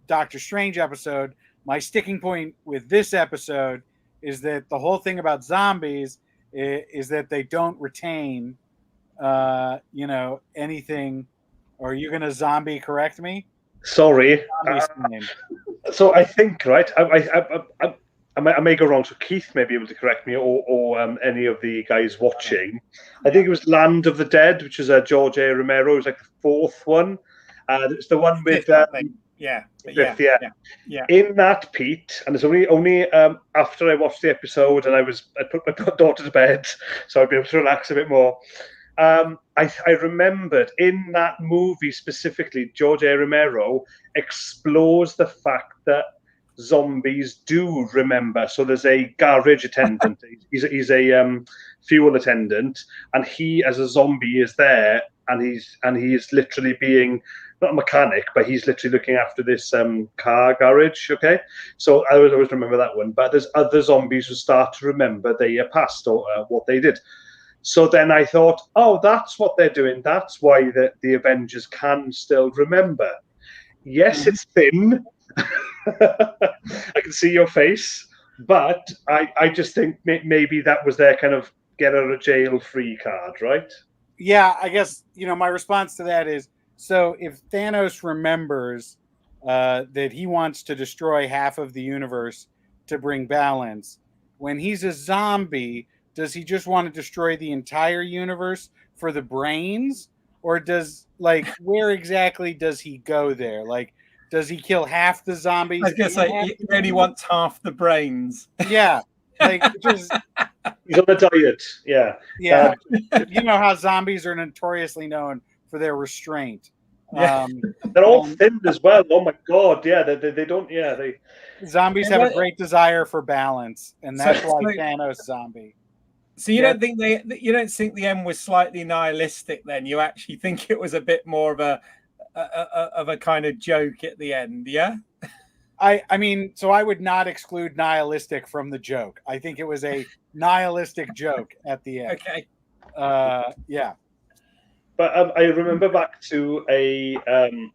Doctor Strange episode. My sticking point with this episode is that the whole thing about zombies is that they don't retain, you know, anything. Or are you going to zombie correct me? Sorry. So I think, right, I may go wrong, so Keith may be able to correct me, or any of the guys watching. I think it was Land of the Dead, which is George A. Romero. It was like the fourth one. It's the one with... yeah. In that, Pete, and it's only after I watched the episode and I put my daughter to bed, so I'd be able to relax a bit more. I remembered in that movie specifically, George A. Romero explores the fact that zombies do remember. So there's a garage attendant. he's a fuel attendant, and he as a zombie is there, and he's literally being not a mechanic, but he's literally looking after this car garage. Okay, so I always remember that one. But there's other zombies who start to remember their past or what they did. So then I thought, oh, that's what they're doing. That's why the Avengers can still remember. Yes, it's thin. I can see your face, but I just think maybe that was their kind of get out of jail free card, right? Yeah, I guess, you know, my response to that is, so if Thanos remembers that he wants to destroy half of the universe to bring balance, when he's a zombie, does he just want to destroy the entire universe for the brains? Or does, like, where exactly does he go there? Like, does he kill half the zombies? I guess he only wants half the brains. Yeah. Like, just... He's on a diet. Yeah. Yeah. You know how zombies are notoriously known for their restraint. Yeah. They're all thin as well. Oh my God. Yeah. They don't. Yeah. Zombies have a great desire for balance, and that's why Thanos zombie. So you don't think the end was slightly nihilistic? Then you actually think it was a bit more of a kind of joke at the end, yeah? I mean, so I would not exclude nihilistic from the joke. I think it was a nihilistic joke at the end. Okay. Yeah. But I remember back to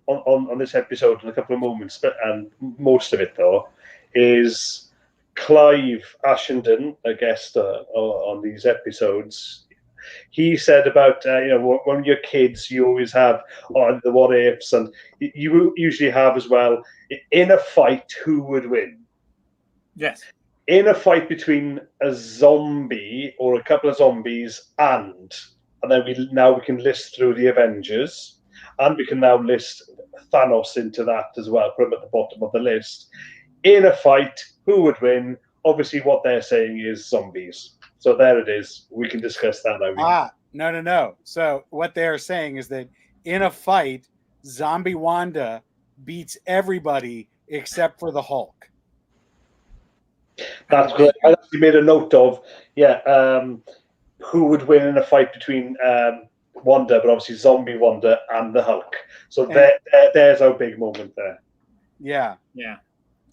on this episode in a couple of moments, but most of it though is Clive Ashenden, a guest on these episodes. He said about when you're kids, you always have the what ifs, and you usually have as well in a fight who would win. Yes. In a fight between a zombie or a couple of zombies and then we can list through the Avengers. and we can now list Thanos into that as well, put him at the bottom of the list. In a fight, who would win? Obviously, what they're saying is zombies. So there it is. We can discuss that now. No. So what they are saying is that in a fight, Zombie Wanda beats everybody except for the Hulk. That's great. I actually made a note of, who would win in a fight between Wanda, but obviously Zombie Wanda and the Hulk. So there's our big moment there. Yeah.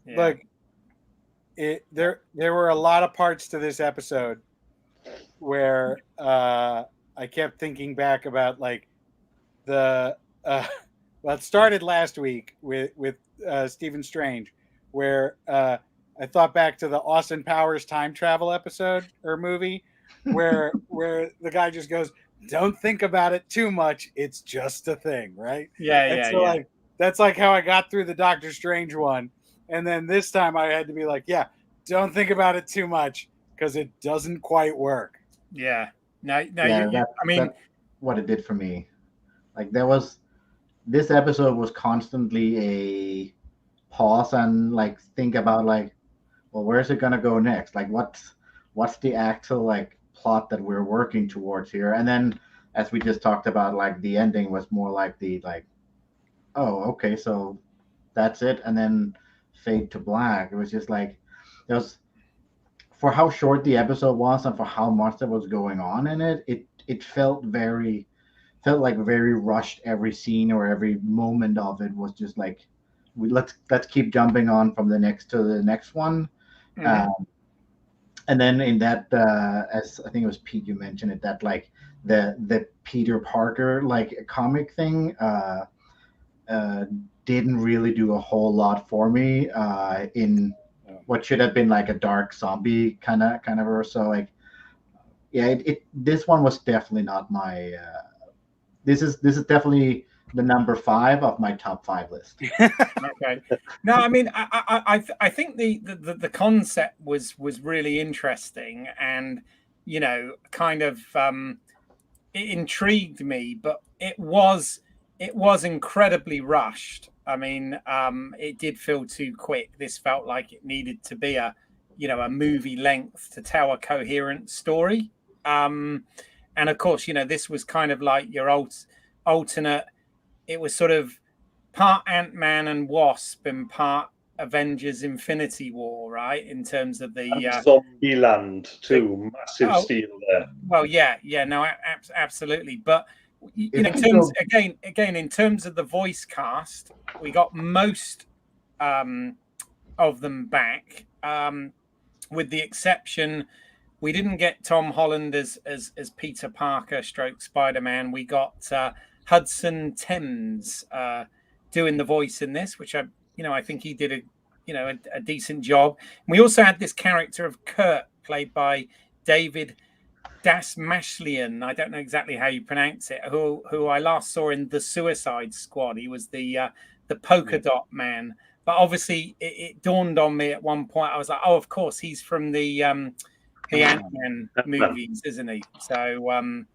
Look, there were a lot of parts to this episode where I kept thinking back about like the well, it started last week with Stephen Strange, where I thought back to the Austin Powers time travel episode or movie where the guy just goes, "Don't think about it too much. It's just a thing," right? Like that's like how I got through the Doctor Strange one, and then this time I had to be like, "Yeah, don't think about it too much because it doesn't quite work." Yeah. That's what it did for me. Like this episode was constantly a pause and like think about like, well, where's it gonna go next? Like what's the actual like plot that we're working towards here? And then as we just talked about, like the ending was more like the like, oh, okay, so that's it, and then fade to black. It was just like there was, for how short the episode was and for how much that was going on in it, it felt like very rushed. Every scene or every moment of it was just like, let's keep jumping on from the next to the next one. And then in that, as I think it was Pete, you mentioned it, that like the Peter Parker like comic thing didn't really do a whole lot for me in what should have been like a dark zombie kind of or so. Like, yeah, this one was definitely not my. This is definitely the number 5 of my top 5 list. Okay. No, I mean, I think the concept was really interesting, and kind of it intrigued me, but it was incredibly rushed. I mean, it did feel too quick. This felt like it needed to be a movie length to tell a coherent story. And of course, this was kind of like your alternate. It was sort of part Ant-Man and Wasp and part Avengers Infinity War, right? In terms of the Zombieland too, massive steal there. Well, no, absolutely. But in terms in terms of the voice cast, we got most of them back, with the exception. We didn't get Tom Holland as Peter Parker / Spider-Man. We got Hudson Thames doing the voice in this, which I think he did a decent job. And we also had this character of Kurt, played by David Dasmashlian. I don't know exactly how you pronounce it. Who I last saw in The Suicide Squad. He was the polka dot man. But obviously, it dawned on me at one point. I was like, oh, of course, he's from the Ant-Man movies, isn't he? So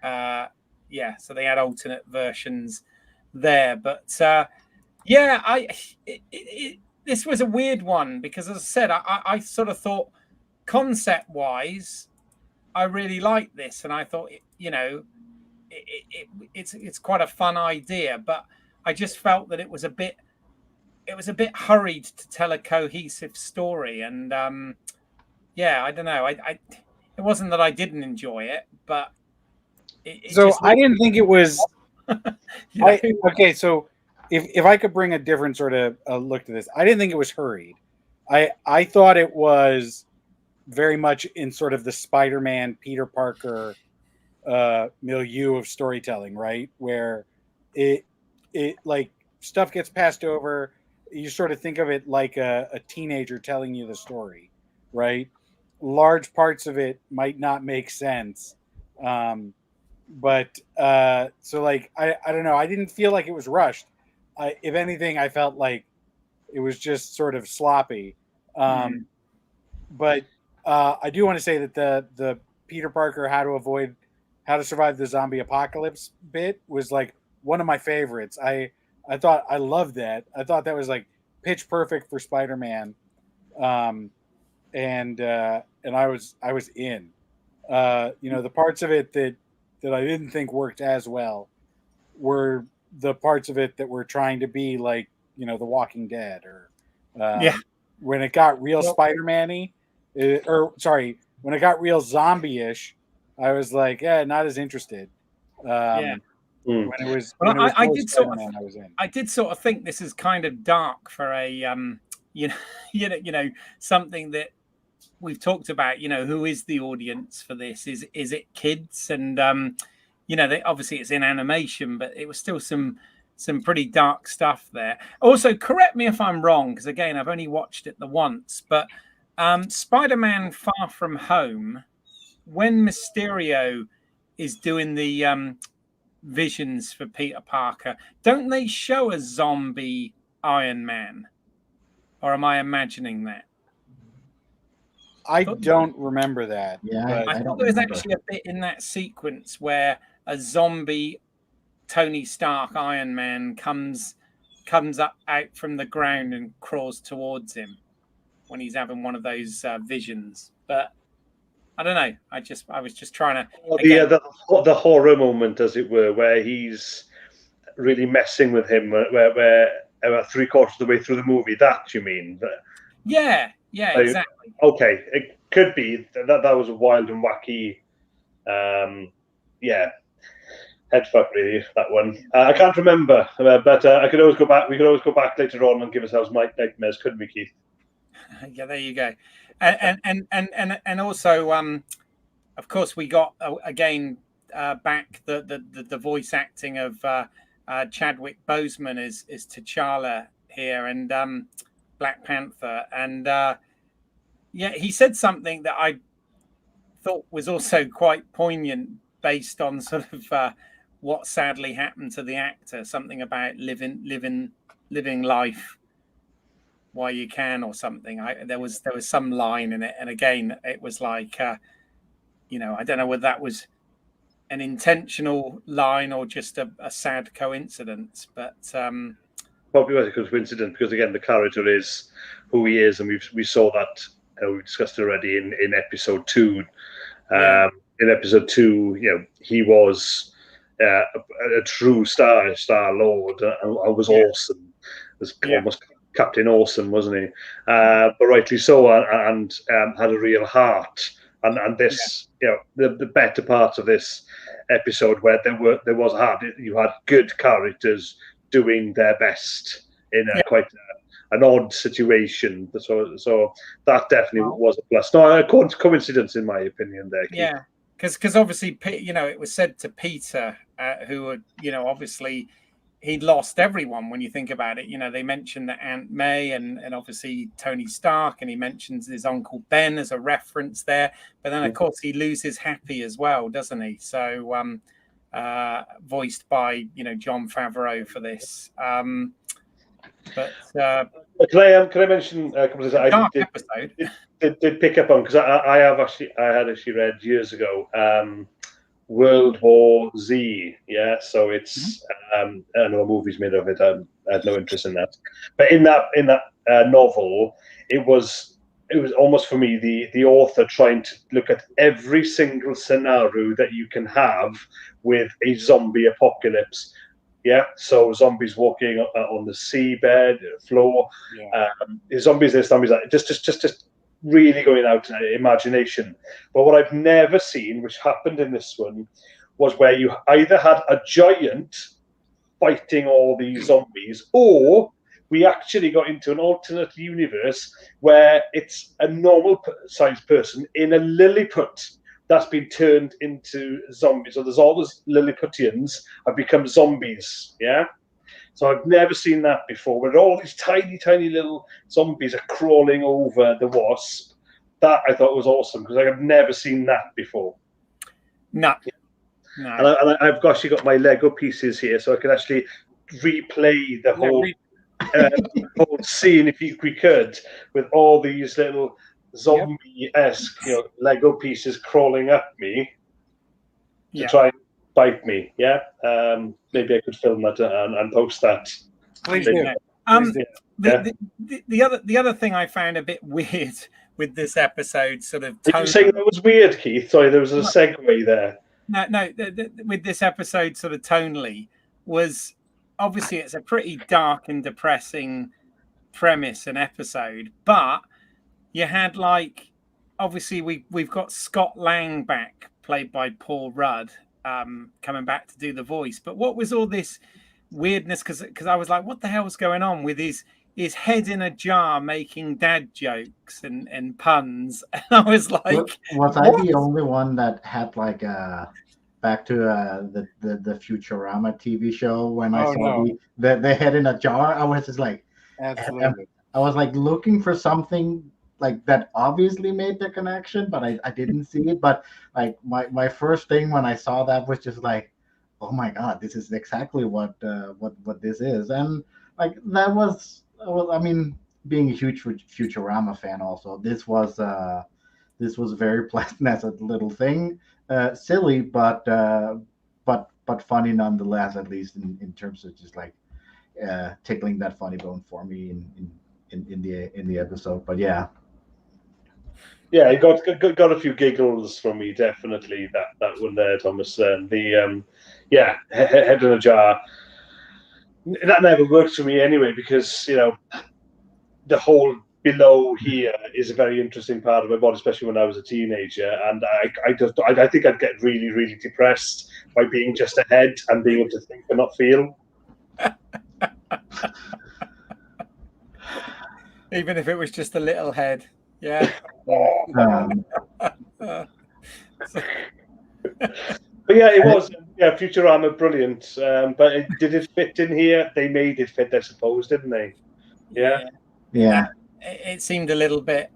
so they had alternate versions there. But this was a weird one because, as I said, I sort of thought concept wise, I really liked this, and I thought it's quite a fun idea, but I just felt that it was a bit hurried to tell a cohesive story, and I don't know. It wasn't that I didn't enjoy it, but I didn't think it was. Okay, so if I could bring a different sort of look to this, I didn't think it was hurried. I thought it was very much in sort of the Spider-Man, Peter Parker milieu of storytelling, right? Where it like stuff gets passed over. You sort of think of it like a teenager telling you the story, right? Large parts of it might not make sense. But so like, I don't know. I didn't feel like it was rushed. If anything, I felt like it was just sort of sloppy. But I do want to say that the Peter Parker how to survive the zombie apocalypse bit was like one of my favorites. I thought I loved that. I thought that was like pitch perfect for Spider-Man. And I was in. The parts of it that I didn't think worked as well were the parts of it that were trying to be like, The Walking Dead, or when it got real Spider-Man-y, when it got real zombie-ish, I was like, not as interested. When it was, I did Spider-Man, I was in. I did sort of think this is kind of dark for a something that we've talked about. Who is the audience for this? Is it kids? And obviously it's in animation, but it was still some pretty dark stuff there. Also, correct me if I'm wrong, because again, I've only watched it the once, but Spider-Man Far From Home, when Mysterio is doing the visions for Peter Parker, don't they show a zombie Iron Man? Or am I imagining that? I don't remember that. Yeah, I thought there was actually a bit in that sequence where a zombie Tony Stark Iron Man comes up out from the ground and crawls towards him when he's having one of those visions. But I don't know. I was just trying to the horror moment, as it were, where he's really messing with him, where 3/4 of the way through the movie. That you mean? Yeah, exactly. Okay, it could be that was a wild and wacky, headfuck really, that one. I can't remember, but I could always go back. We could always go back later on and give ourselves nightmares, couldn't we, Keith? Yeah, there you go. And also, of course, we got again back the voice acting of Chadwick Boseman is T'Challa here, and Black Panther, and he said something that I thought was also quite poignant, based on sort of what sadly happened to the actor. Something about living life while you can, or something. There was some line in it, and again, it was like, I don't know whether that was an intentional line or just a sad coincidence, but probably was a coincidence, because again, the character is who he is, and we saw that we discussed already in episode 2. In episode 2, he was a true Star Lord. I was awesome. It was almost Captain Awesome, wasn't he? But rightly so, and had a real heart. And this, the better part of this episode, where there was a heart. You had good characters doing their best in quite an odd situation. So that definitely was a plus. No, a coincidence in my opinion there, Keith. Yeah, because obviously, it was said to Peter, who had, obviously he'd lost everyone when you think about it. They mentioned that Aunt May and obviously Tony Stark, and he mentions his Uncle Ben as a reference there. But then, of course, he loses Happy as well, doesn't he? So voiced by, Jon Favreau for this. But can I mention a couple of things? Dark episode. Did pick up on, because I had actually read years ago World War Z. Yeah, so it's I don't know what movie's made of it. I had no interest in that. But in that novel, it was almost, for me, the author trying to look at every single scenario that you can have with a zombie apocalypse. Yeah, so zombies walking on the seabed, floor, zombies this, zombies that. Just really going out in imagination. But what I've never seen, which happened in this one, was where you either had a giant fighting all these zombies, or we actually got into an alternate universe where it's a normal sized person in a Lilliput that's been turned into zombies. So there's all those Lilliputians have become zombies. Yeah. So I've never seen that before, where all these tiny, tiny little zombies are crawling over the wasp. That I thought was awesome, because I've never seen that before. No. And I've actually got my Lego pieces here, so I can actually replay the whole scene, if we could, with all these little zombie-esque, Lego pieces crawling up me to try and bite me. Yeah, maybe I could film that and post that. Please do. Um, Please do. the other thing I found a bit weird with this episode, sort of. Did you say that was weird, Keith? Sorry, there was a segue there. No. With this episode, sort of tonally, was obviously it's a pretty dark and depressing premise and episode, but you had like obviously we've got Scott Lang back, played by Paul Rudd, coming back to do the voice. But what was all this weirdness? Because I was like, what the hell's going on with his head in a jar making dad jokes and puns? And I was like, was I the only one that had like back to the Futurama TV show when I saw the head in a jar? I was just like, absolutely. I was like looking for something like that obviously made the connection, but I didn't see it. But like my first thing when I saw that was just like, oh my god, this is exactly what this is. And like that was, well, I mean, being a huge Futurama fan also, this was very pleasant as a little thing, silly but funny nonetheless, at least in terms of just like tickling that funny bone for me in the episode. But yeah, it got a few giggles from me, definitely, that one there, Thomas. The head in a jar, that never works for me anyway, because the whole below here is a very interesting part of my body, especially when I was a teenager, and I think I'd get really, really depressed by being just a head and being able to think and not feel. Even if it was just a little head. Yeah. But yeah, it was. Yeah, Futurama, brilliant. But did it fit in here? They made it fit, I suppose, didn't they? Yeah. It seemed a little bit.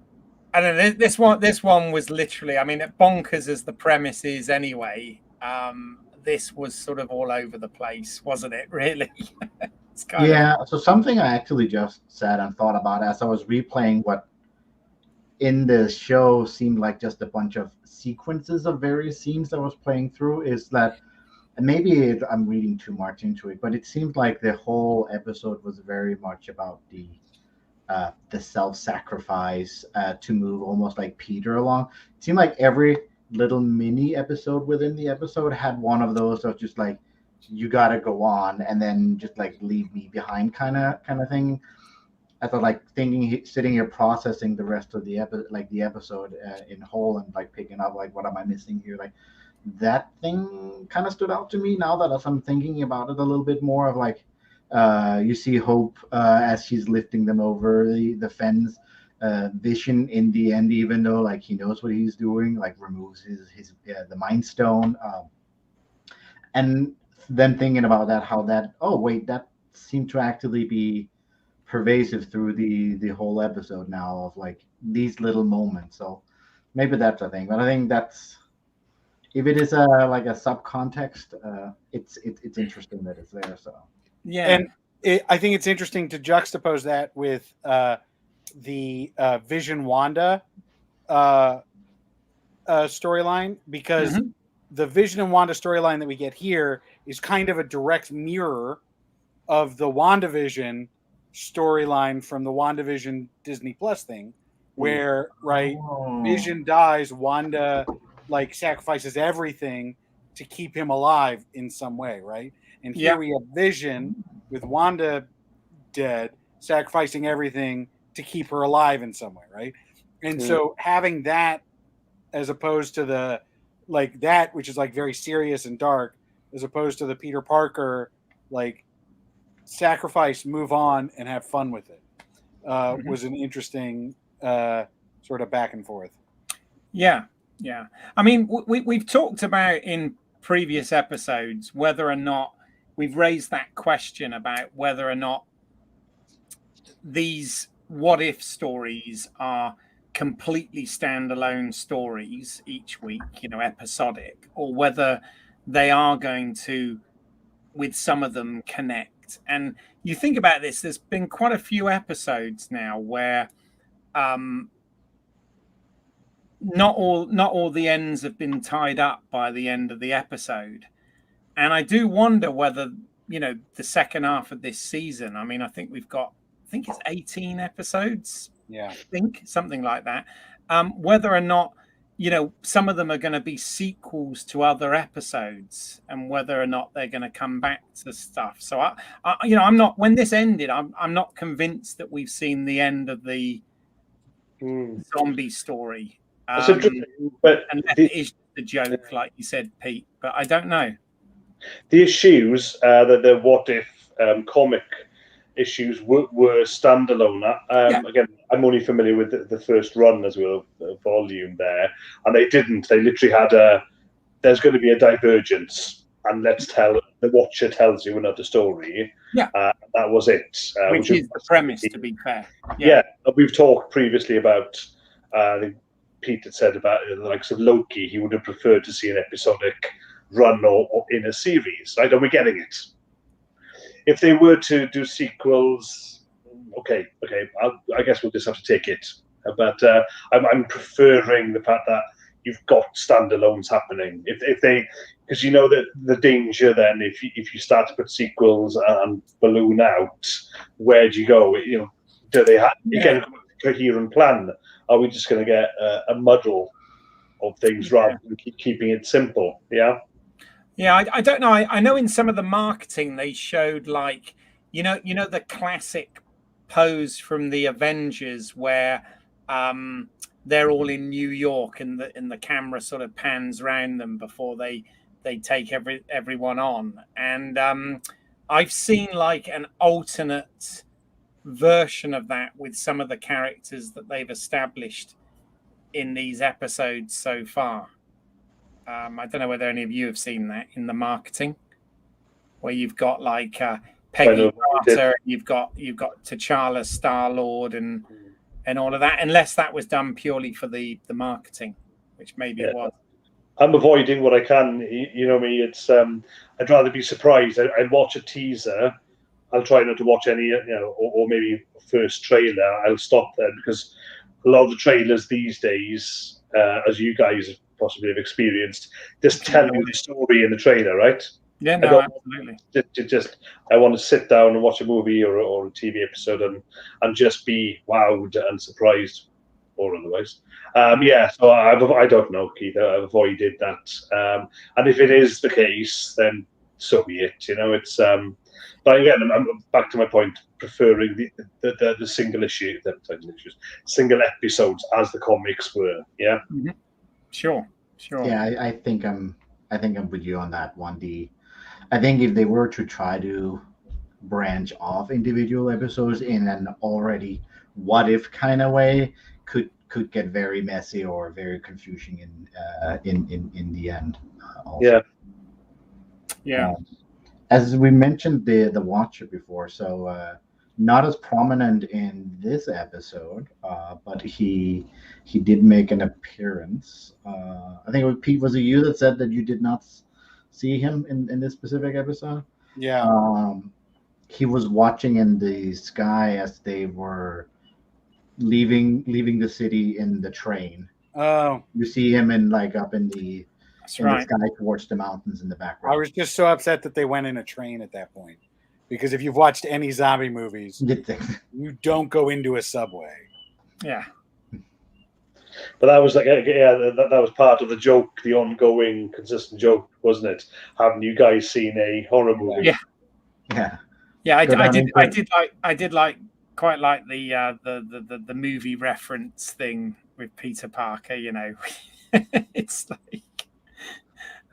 I don't know. This one was literally. I mean, bonkers as the premise is anyway. This was sort of all over the place, wasn't it? Really. So something I actually just sat and thought about as I was replaying what in the show seemed like just a bunch of sequences of various scenes that I was playing through is that, and maybe I'm reading too much into it, but it seemed like the whole episode was very much about the self-sacrifice to move almost like Peter along. It seemed like every little mini episode within the episode had one of those of just like, you gotta go on and then just like leave me behind kind of thing. I thought like sitting here processing the rest of the episode in whole and like picking up like, what am I missing here? Like that thing kind of stood out to me now that as I'm thinking about it a little bit more of like, you see Hope as she's lifting them over the fence. Vision in the end, even though like he knows what he's doing, like removes his the Mind Stone, and then thinking about that, how that that seemed to actually be pervasive through the whole episode now of like these little moments. So maybe that's a thing, but I think that's, if it is like a subcontext, it's interesting that it's there. So yeah, and I think it's interesting to juxtapose that with the Vision Wanda storyline, because the Vision and Wanda storyline that we get here is kind of a direct mirror of the WandaVision storyline from the WandaVision Disney Plus thing, where Vision dies, Wanda like sacrifices everything to keep him alive in some way, right? And here we have Vision with Wanda dead, sacrificing everything to keep her alive in some way, right? And so having that as opposed to the like that, which is like very serious and dark, as opposed to the Peter Parker like sacrifice, move on, and have fun with it, was an interesting sort of back and forth. Yeah. I mean, we've talked about in previous episodes whether or not we've raised that question about whether or not these what if stories are completely standalone stories each week, episodic, or whether they are going to, with some of them, connect. And you think about this, there's been quite a few episodes now where not all the ends have been tied up by the end of the episode. And I do wonder whether, the second half of this season, I mean, I think it's 18 episodes. Yeah. I think something like that. Whether or not, some of them are going to be sequels to other episodes, and whether or not they're going to come back to stuff. So I'm not, when this ended, I'm not convinced that we've seen the end of the zombie story. That's interesting, but unless it is the joke, like you said, Pete. But I don't know. The issues, the what if comic issues were standalone. Again, I'm only familiar with the first run as well, the volume there, and they didn't. They literally had there's going to be a divergence, and the watcher tells you another story. Yeah, that was it. Which is the premise, to be fair. Yeah, we've talked previously about. I think Pete had said about the likes of Loki. He would have preferred to see an episodic run or in a series, right? Are we getting it? If they were to do sequels, okay, I guess we'll just have to take it. But I'm preferring the fact that you've got standalones happening. If they, because that the danger then, if you start to put sequels and balloon out, where do you go? Do they have get a coherent plan? Are we just going to get a muddle of things rather than keeping it simple? Yeah. Yeah, I don't know. I know in some of the marketing they showed the classic pose from the Avengers where they're all in New York and the camera sort of pans around them before they take everyone on. And I've seen like an alternate version of that with some of the characters that they've established in these episodes so far. I don't know whether any of you have seen that in the marketing, where you've got like Peggy Carter, you've got T'Challa, Star-Lord, and all of that. Unless that was done purely for the marketing, which maybe it was. I'm avoiding what I can. You know me. It's I'd rather be surprised. I'd watch a teaser. I'll try not to watch any, or maybe first trailer. I'll stop there because a lot of the trailers these days, as you guys possibly have experienced, just tell you the story in the trailer, right? Yeah, no, absolutely. I want to sit down and watch a movie or a TV episode and just be wowed and surprised, or otherwise. So I don't know, Keith. I've avoided that. And if it is the case, then so be it. It's. But again, I'm back to my point, preferring the single single episodes as the comics were. Yeah. Mm-hmm. Sure. Yeah, I think I'm with you on that one. I think if they were to try to branch off individual episodes in an already what if kind of way, could get very messy or very confusing in the end. Also. Yeah. As we mentioned the Watcher before, so not as prominent in this episode, but he did make an appearance. I think Pete, was it you that said that you did not see him in this specific episode? Yeah. He was watching in the sky as they were leaving the city in the train. Oh. You see him up in the the sky towards the mountains in the background. I was just so upset that they went in a train at that point. Because if you've watched any zombie movies, you don't go into a subway. Yeah. But that was that was part of the joke, the ongoing, consistent joke, wasn't it? Haven't you guys seen a horror movie? Yeah. I did quite like the movie reference thing with Peter Parker. It's like,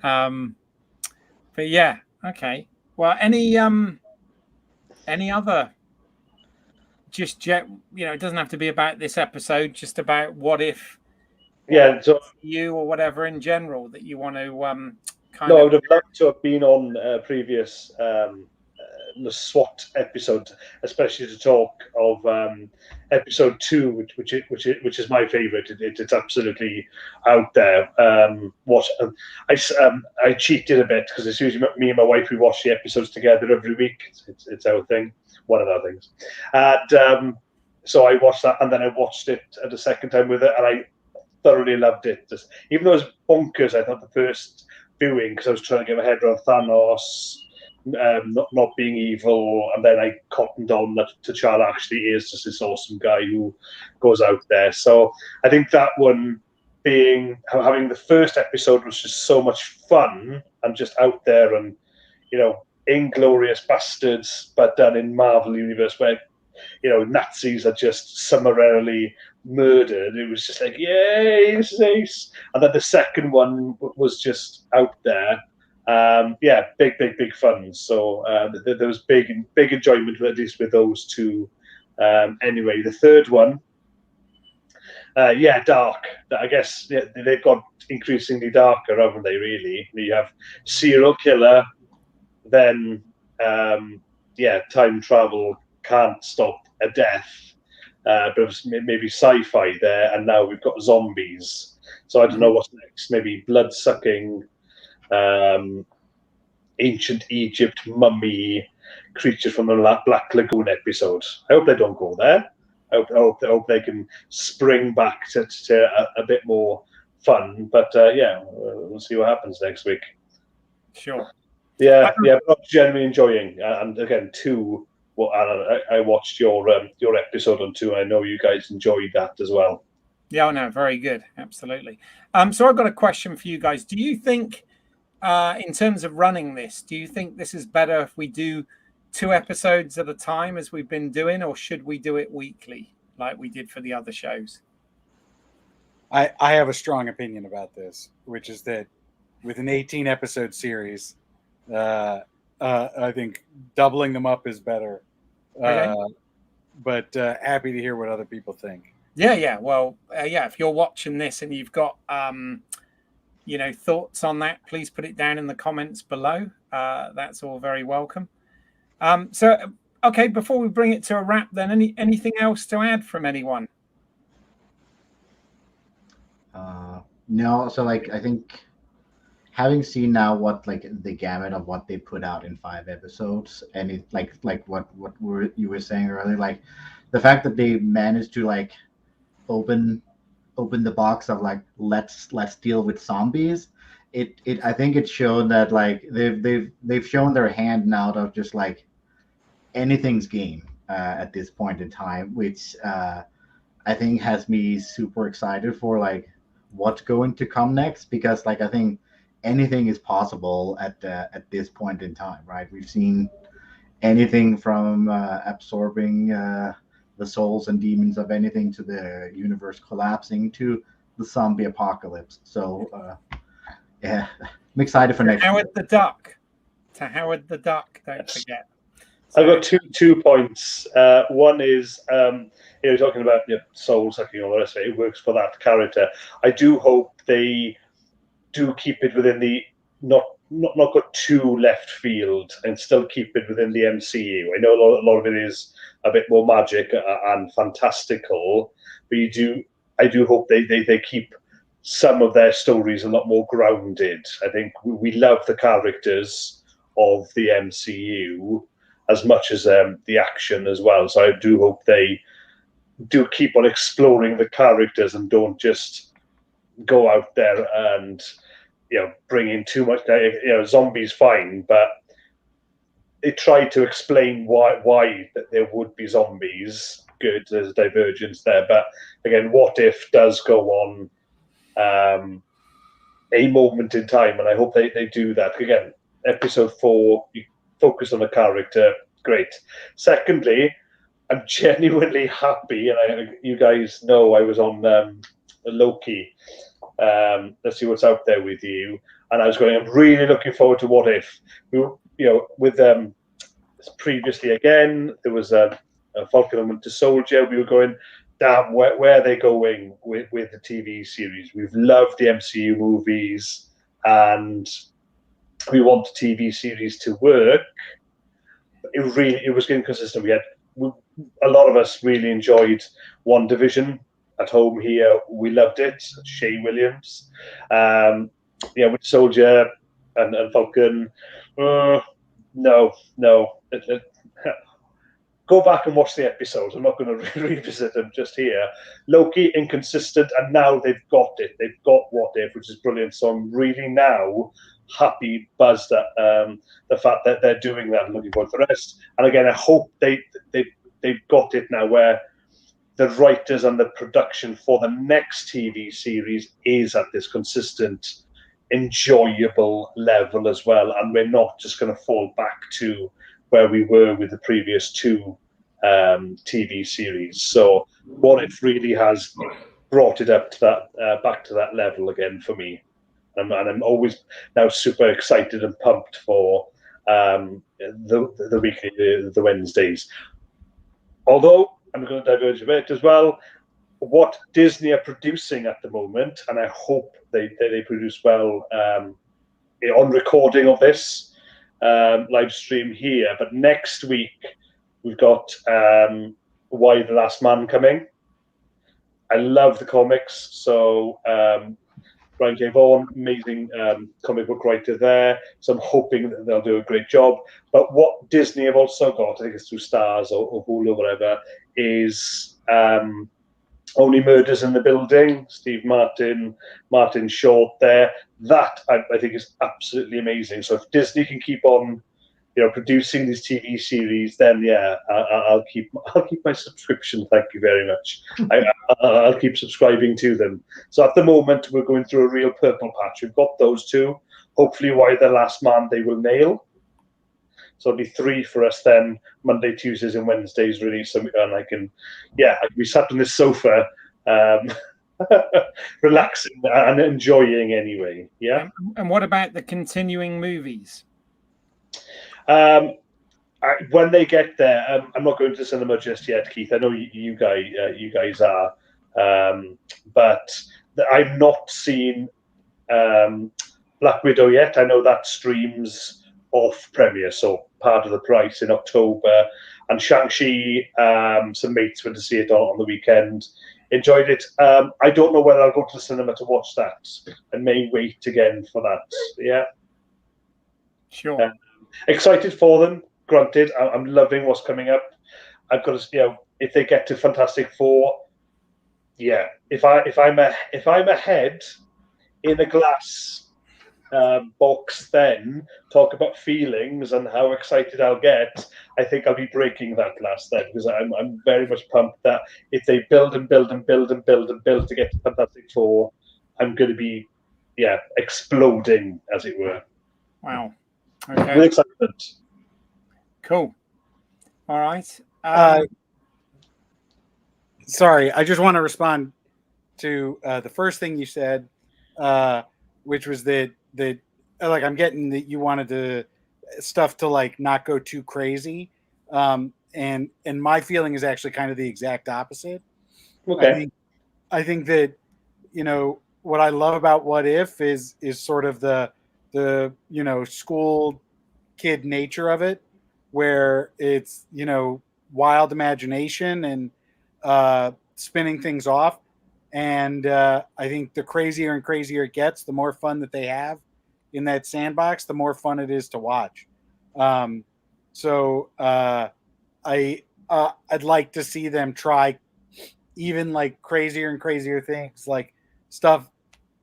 but yeah, okay. Well, any other? Just it doesn't have to be about this episode. Just about what if. Yeah, so you or whatever in general that you want to I would have loved to have been on previous the SWOT episode, especially to talk of episode 2, which is my favorite. It's absolutely out there. I cheated a bit because it's usually me and my wife, we watch the episodes together every week. It's our thing, one of our things. And so I watched that, and then I watched it at a second time with it, and I thoroughly loved it. Even though it was bonkers, I thought the first viewing because I was trying to get my head around Thanos not being evil, and then I cottoned on that T'Challa actually is just this awesome guy who goes out there. So I think that one having the first episode was just so much fun and just out there, and Inglorious Bastards, but done in Marvel Universe where Nazis are just summarily murdered. It was just like, yay, this is ace. And then the second one was just out there. Big fun. So there was big enjoyment, at least with those two. Anyway, the third one, dark. I guess they've got increasingly darker, haven't they? Really, you have serial killer, then time travel can't stop a death, but it was maybe sci-fi there, and now we've got zombies. So I don't know what's next. Maybe blood-sucking, ancient Egypt mummy creature from the Black Lagoon episode. I hope they don't go there. I hope they can spring back to a bit more fun. But we'll see what happens next week. Sure. Yeah, I'm genuinely enjoying. And again, I watched your episode on 2. I know you guys enjoyed that as well. Yeah, no, very good, absolutely. So I've got a question for you guys. Do you think, in terms of running this, do you think this is better if we do 2 episodes at a time as we've been doing, or should we do it weekly like we did for the other shows? I have a strong opinion about this, which is that with an 18-episode series, I think doubling them up is better. Okay. But happy to hear what other people think. Yeah. Well, if you're watching this and you've got thoughts on that, please put it down in the comments below. That's all very welcome. Okay, before we bring it to a wrap, then anything else to add from anyone? No. So I think having seen now what the gamut of what they put out in 5 episodes, and it like what you were saying earlier, the fact that they managed to open the box of let's deal with zombies. I think it's shown that they've shown their hand out of just anything's game at this point in time, which I think has me super excited for what's going to come next, because I think anything is possible at this point in time, right? We've seen anything from absorbing the souls and demons of anything to the universe collapsing to the zombie apocalypse. So I'm excited for next Howard year. the Duck. To Howard the Duck, don't forget. I've got two points. One is talking about soul sucking, all the rest of it. It works for that character. I do hope they do keep it within the not go too left field and still keep it within the MCU. I know a lot of it is a bit more magic and fantastical, but I do hope they keep some of their stories a lot more grounded. I think we love the characters of the MCU as much as the action as well. So I do hope they do keep on exploring the characters and don't just go out there and bring in too much. Zombies fine, but they tried to explain why that there would be zombies. Good, there's a divergence there, but again, what if does go on a moment in time, and I hope they do that. Again, episode 4, you focus on the character, great. Secondly, I'm genuinely happy, and you guys know I was on Loki. Let's see what's out there with you. And I was going, I'm really looking forward to what if. With previously again, there was a Falcon and Winter Soldier. We were going, damn, where are they going with the TV series? We've loved the MCU movies, and we want the TV series to work. It was getting consistent. A lot of us really enjoyed WandaVision. At home here, we loved it. Shea Williams, with Soldier and Falcon. No. Go back and watch the episodes. I'm not going to revisit them just here. Loki, inconsistent, and now they've got it. They've got What If, which is brilliant. So I'm really now happy, buzzed at the fact that they're doing that and looking forward to the rest. And again, I hope they've got it now where the writers and the production for the next TV series is at this consistent, enjoyable level as well, and we're not just going to fall back to where we were with the previous two TV series. So What If really has brought it up to that back to that level again for me, and I'm always now super excited and pumped for the weekly, the Wednesdays. Although I'm going to diverge a bit as well. What Disney are producing at the moment, and I hope they produce well on recording of this live stream here. But next week we've got Why the Last Man coming. I love the comics, so Brian J. Vaughan, amazing comic book writer there. So I'm hoping that they'll do a great job. But what Disney have also got, I think it's through Stars or Hulu or whatever, is Only Murders in the Building, Steve Martin Short there. That I think is absolutely amazing. So if Disney can keep on, producing these TV series, then yeah, I'll keep my subscription. Thank you very much. I'll keep subscribing to them. So at the moment, we're going through a real purple patch. We've got those two. Hopefully, Why the Last Man they will nail. So it'll be 3 for us then, Monday, Tuesdays, and Wednesdays, really. So and I can be sat on this sofa, relaxing and enjoying anyway. Yeah. And what about the continuing movies? When they get there, I'm not going to the cinema just yet, Keith. I know you guys are, but I've not seen Black Widow yet. I know that streams off premiere, so part of the price in October. And Shang-Chi, some mates went to see it on the weekend. Enjoyed it. I don't know whether I'll go to the cinema to watch that. I may wait again for that. Yeah. Sure. Excited for them. Granted, I'm loving what's coming up. I've got to, if they get to Fantastic Four, yeah. If I'm ahead in a glass box, then talk about feelings and how excited I'll get. I think I'll be breaking that glass then, because I'm very much pumped that if they build and build and build and build and build to get to Fantastic Four, I'm going to be exploding, as it were. Wow. Okay. With excitement. Cool. All right. Sorry, I just want to respond to the first thing you said, which was that like I'm getting that you wanted the stuff to like not go too crazy, and my feeling is actually kind of the exact opposite. Okay. I think that what I love about What If is sort of the school kid nature of it, where it's wild imagination and spinning things off. And I think the crazier and crazier it gets, the more fun that they have in that sandbox, the more fun it is to watch. So I'd like to see them try even like crazier and crazier things, like stuff,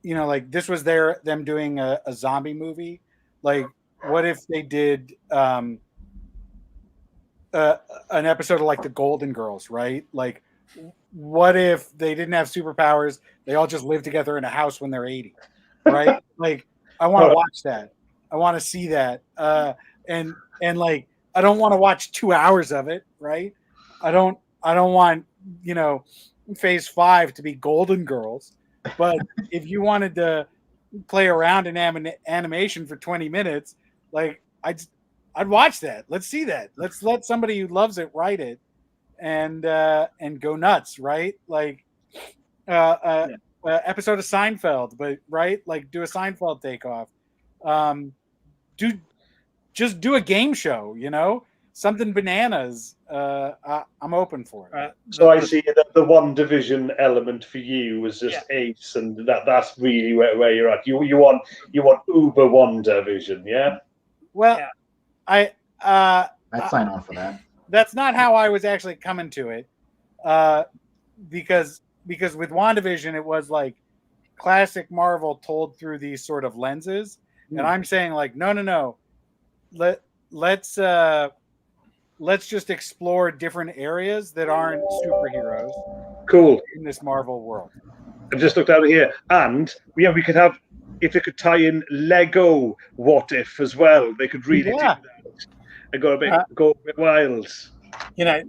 like this was them doing a zombie movie. Like, what if they did an episode of like the Golden Girls, right? Like, what if they didn't have superpowers? They all just live together in a house when they're 80, right? Like, I want to watch that. I want to see that. And like, I don't want to watch 2 hours of it, right? I don't want, phase 5 to be Golden Girls. But if you wanted to play around in animation for 20 minutes, like I'd watch that. Let's see that. Let's let somebody who loves it write it and go nuts, right? Like episode of Seinfeld, but right, like do a Seinfeld takeoff. Just do a game show, something bananas. I'm open for it. So I see that the one division element for you was just Ace, and that's really where you're at. You want Uber One Division, yeah? Well, I'd sign on for that. That's not how I was actually coming to it, because with WandaVision it was like classic Marvel told through these sort of lenses, And I'm saying like, no. Let's just explore different areas that aren't superheroes Cool. in this Marvel world. I've just looked out here, and yeah, we could have, if they could tie in Lego What If as well, they could really do that and go a bit wild. You know,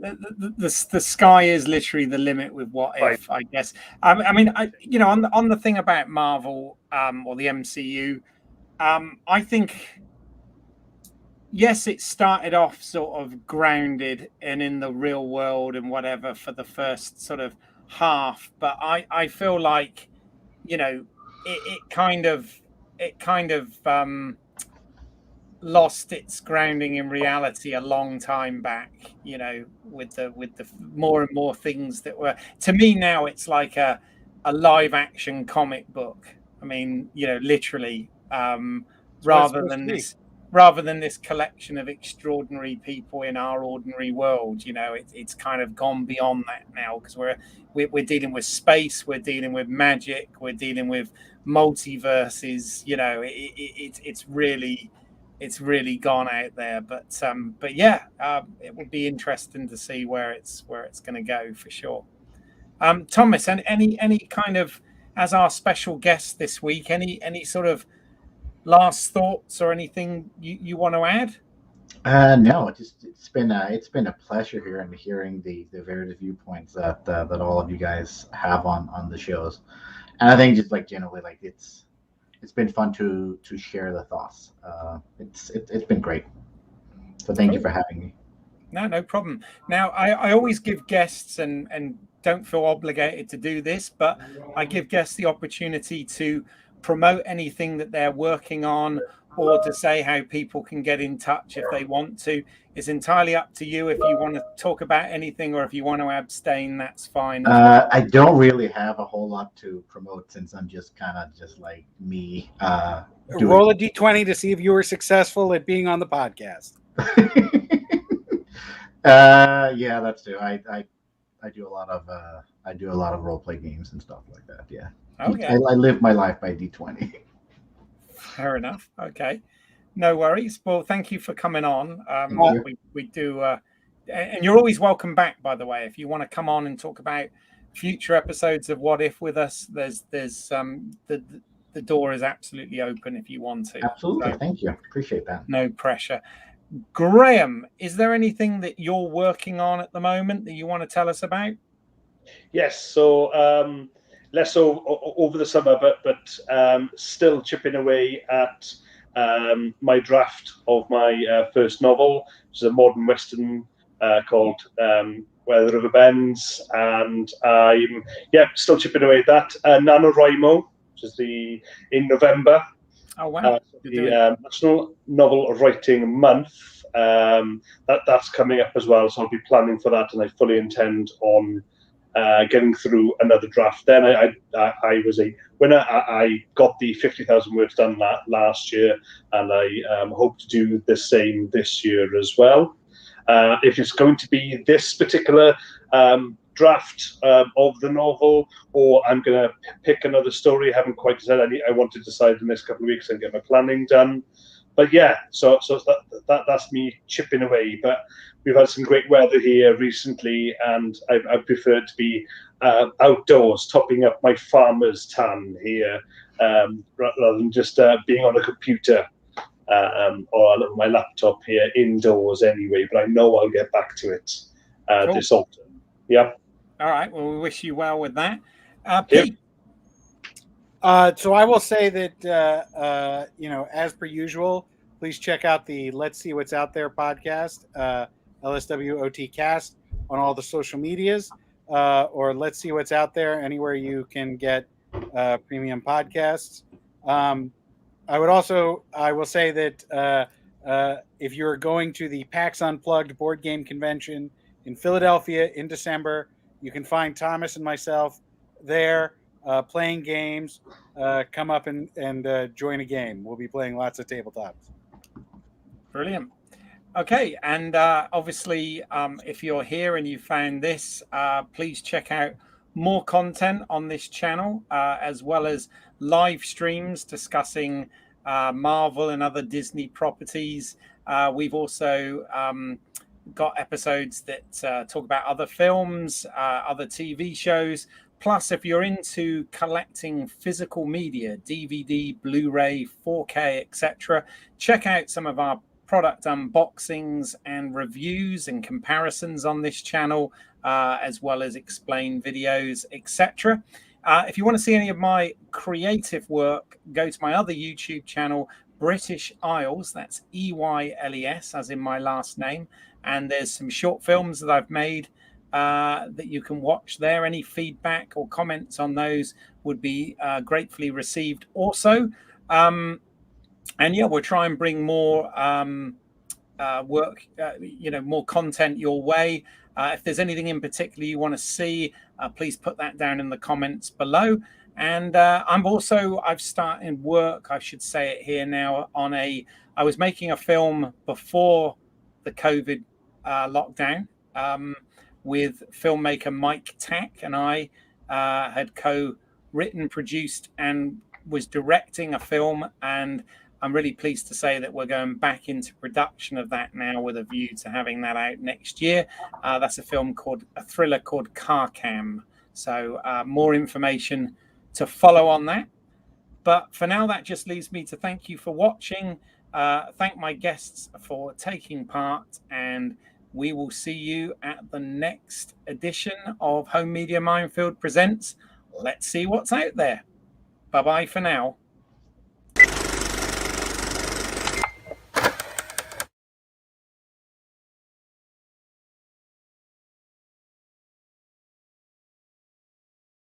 the sky is literally the limit with What If, I guess. I mean, you know, on the thing about Marvel or the MCU, I think, yes, it started off sort of grounded and in the real world and whatever for the first sort of half, but I feel like, you know, it kind of lost its grounding in reality a long time back, you know, with the more and more things that were, to me now it's like a live action comic book. I mean, you know, literally, rather than this collection of extraordinary people in our ordinary world. You know, it's kind of gone beyond that now, because we're dealing with space, we're dealing with magic, we're dealing with multiverses. You know, it's really gone out there. But yeah, it would be interesting to see where it's going to go for sure. Thomas, and any kind of, as our special guest this week, any sort of last thoughts or anything you want to add? No, it's been a pleasure here and hearing the various viewpoints that all of you guys have on the shows, and I think just like generally, like it's been fun to share the thoughts. It's been great. So thank you for having me. No problem. Now, I always give guests, and don't feel obligated to do this, but I give guests the opportunity to promote anything that they're working on, or to say how people can get in touch if they want to. It's entirely up to you. If you want to talk about anything, or if you want to abstain, that's fine. I don't really have a whole lot to promote, since I'm just kind of just like me. Roll a d20 to see if you were successful at being on the podcast. Yeah, that's true. I do a lot of role play games and stuff like that. Yeah. Okay. I live my life by D20. Fair enough. Okay. No worries. Well, thank you for coming on. We do, and you're always welcome back, by the way. If you want to come on and talk about future episodes of What If with us, there's the door is absolutely open if you want to. Absolutely. So, thank you. Appreciate that. No pressure. Graham, is there anything that you're working on at the moment that you want to tell us about? Yes. So less so over the summer, but still chipping away at my draft of my first novel, which is a modern western called Where the River Bends, and I'm still chipping away at that. NaNoWriMo, which is in November. Oh wow! The National Novel Writing Month. That's coming up as well, so I'll be planning for that, and I fully intend on getting through another draft. Then I got the 50,000 words done last year, and I hope to do the same this year as well. If it's going to be this particular draft of the novel, or I'm going to pick another story, I haven't quite decided. I want to decide in the next couple of weeks and get my planning done. But yeah, so that's me chipping away. But we've had some great weather here recently, and I prefer to be outdoors, topping up my farmer's tan here, rather than just being on a computer or my laptop here indoors anyway. But I know I'll get back to it this autumn. Yeah. All right. Well, we wish you well with that. Pete. So I will say that, as per usual, please check out the Let's See What's Out There podcast, LSWOTcast, on all the social medias, or Let's See What's Out There anywhere you can get premium podcasts. I will say that if you're going to the PAX Unplugged board game convention in Philadelphia in December, you can find Thomas and myself there playing games. Come up and join a game. We'll be playing lots of tabletops. Brilliant. Okay, and obviously, if you're here and you found this, please check out more content on this channel, as well as live streams discussing Marvel and other Disney properties. We've also got episodes that talk about other films, other TV shows. Plus, if you're into collecting physical media, DVD, Blu-ray, 4K, etc., check out some of our product unboxings and reviews and comparisons on this channel, as well as explain videos, etc. If you want to see any of my creative work, go to my other YouTube channel, British Isles. That's EYLES, as in my last name. And there's some short films that I've made that you can watch there. Any feedback or comments on those would be gratefully received also. And yeah, we'll try and bring more work, more content your way. If there's anything in particular you want to see, please put that down in the comments below. And I've started work, I should say it here now, I was making a film before the COVID lockdown with filmmaker Mike Tack, and I had co-written, produced, and was directing a film. And I'm really pleased to say that we're going back into production of that now with a view to having that out next year. That's a thriller called Car Cam. So more information to follow on that. But for now, that just leaves me to thank you for watching. Thank my guests for taking part, and we will see you at the next edition of Home Media Minefield Presents. Let's see what's out there. Bye-bye for now.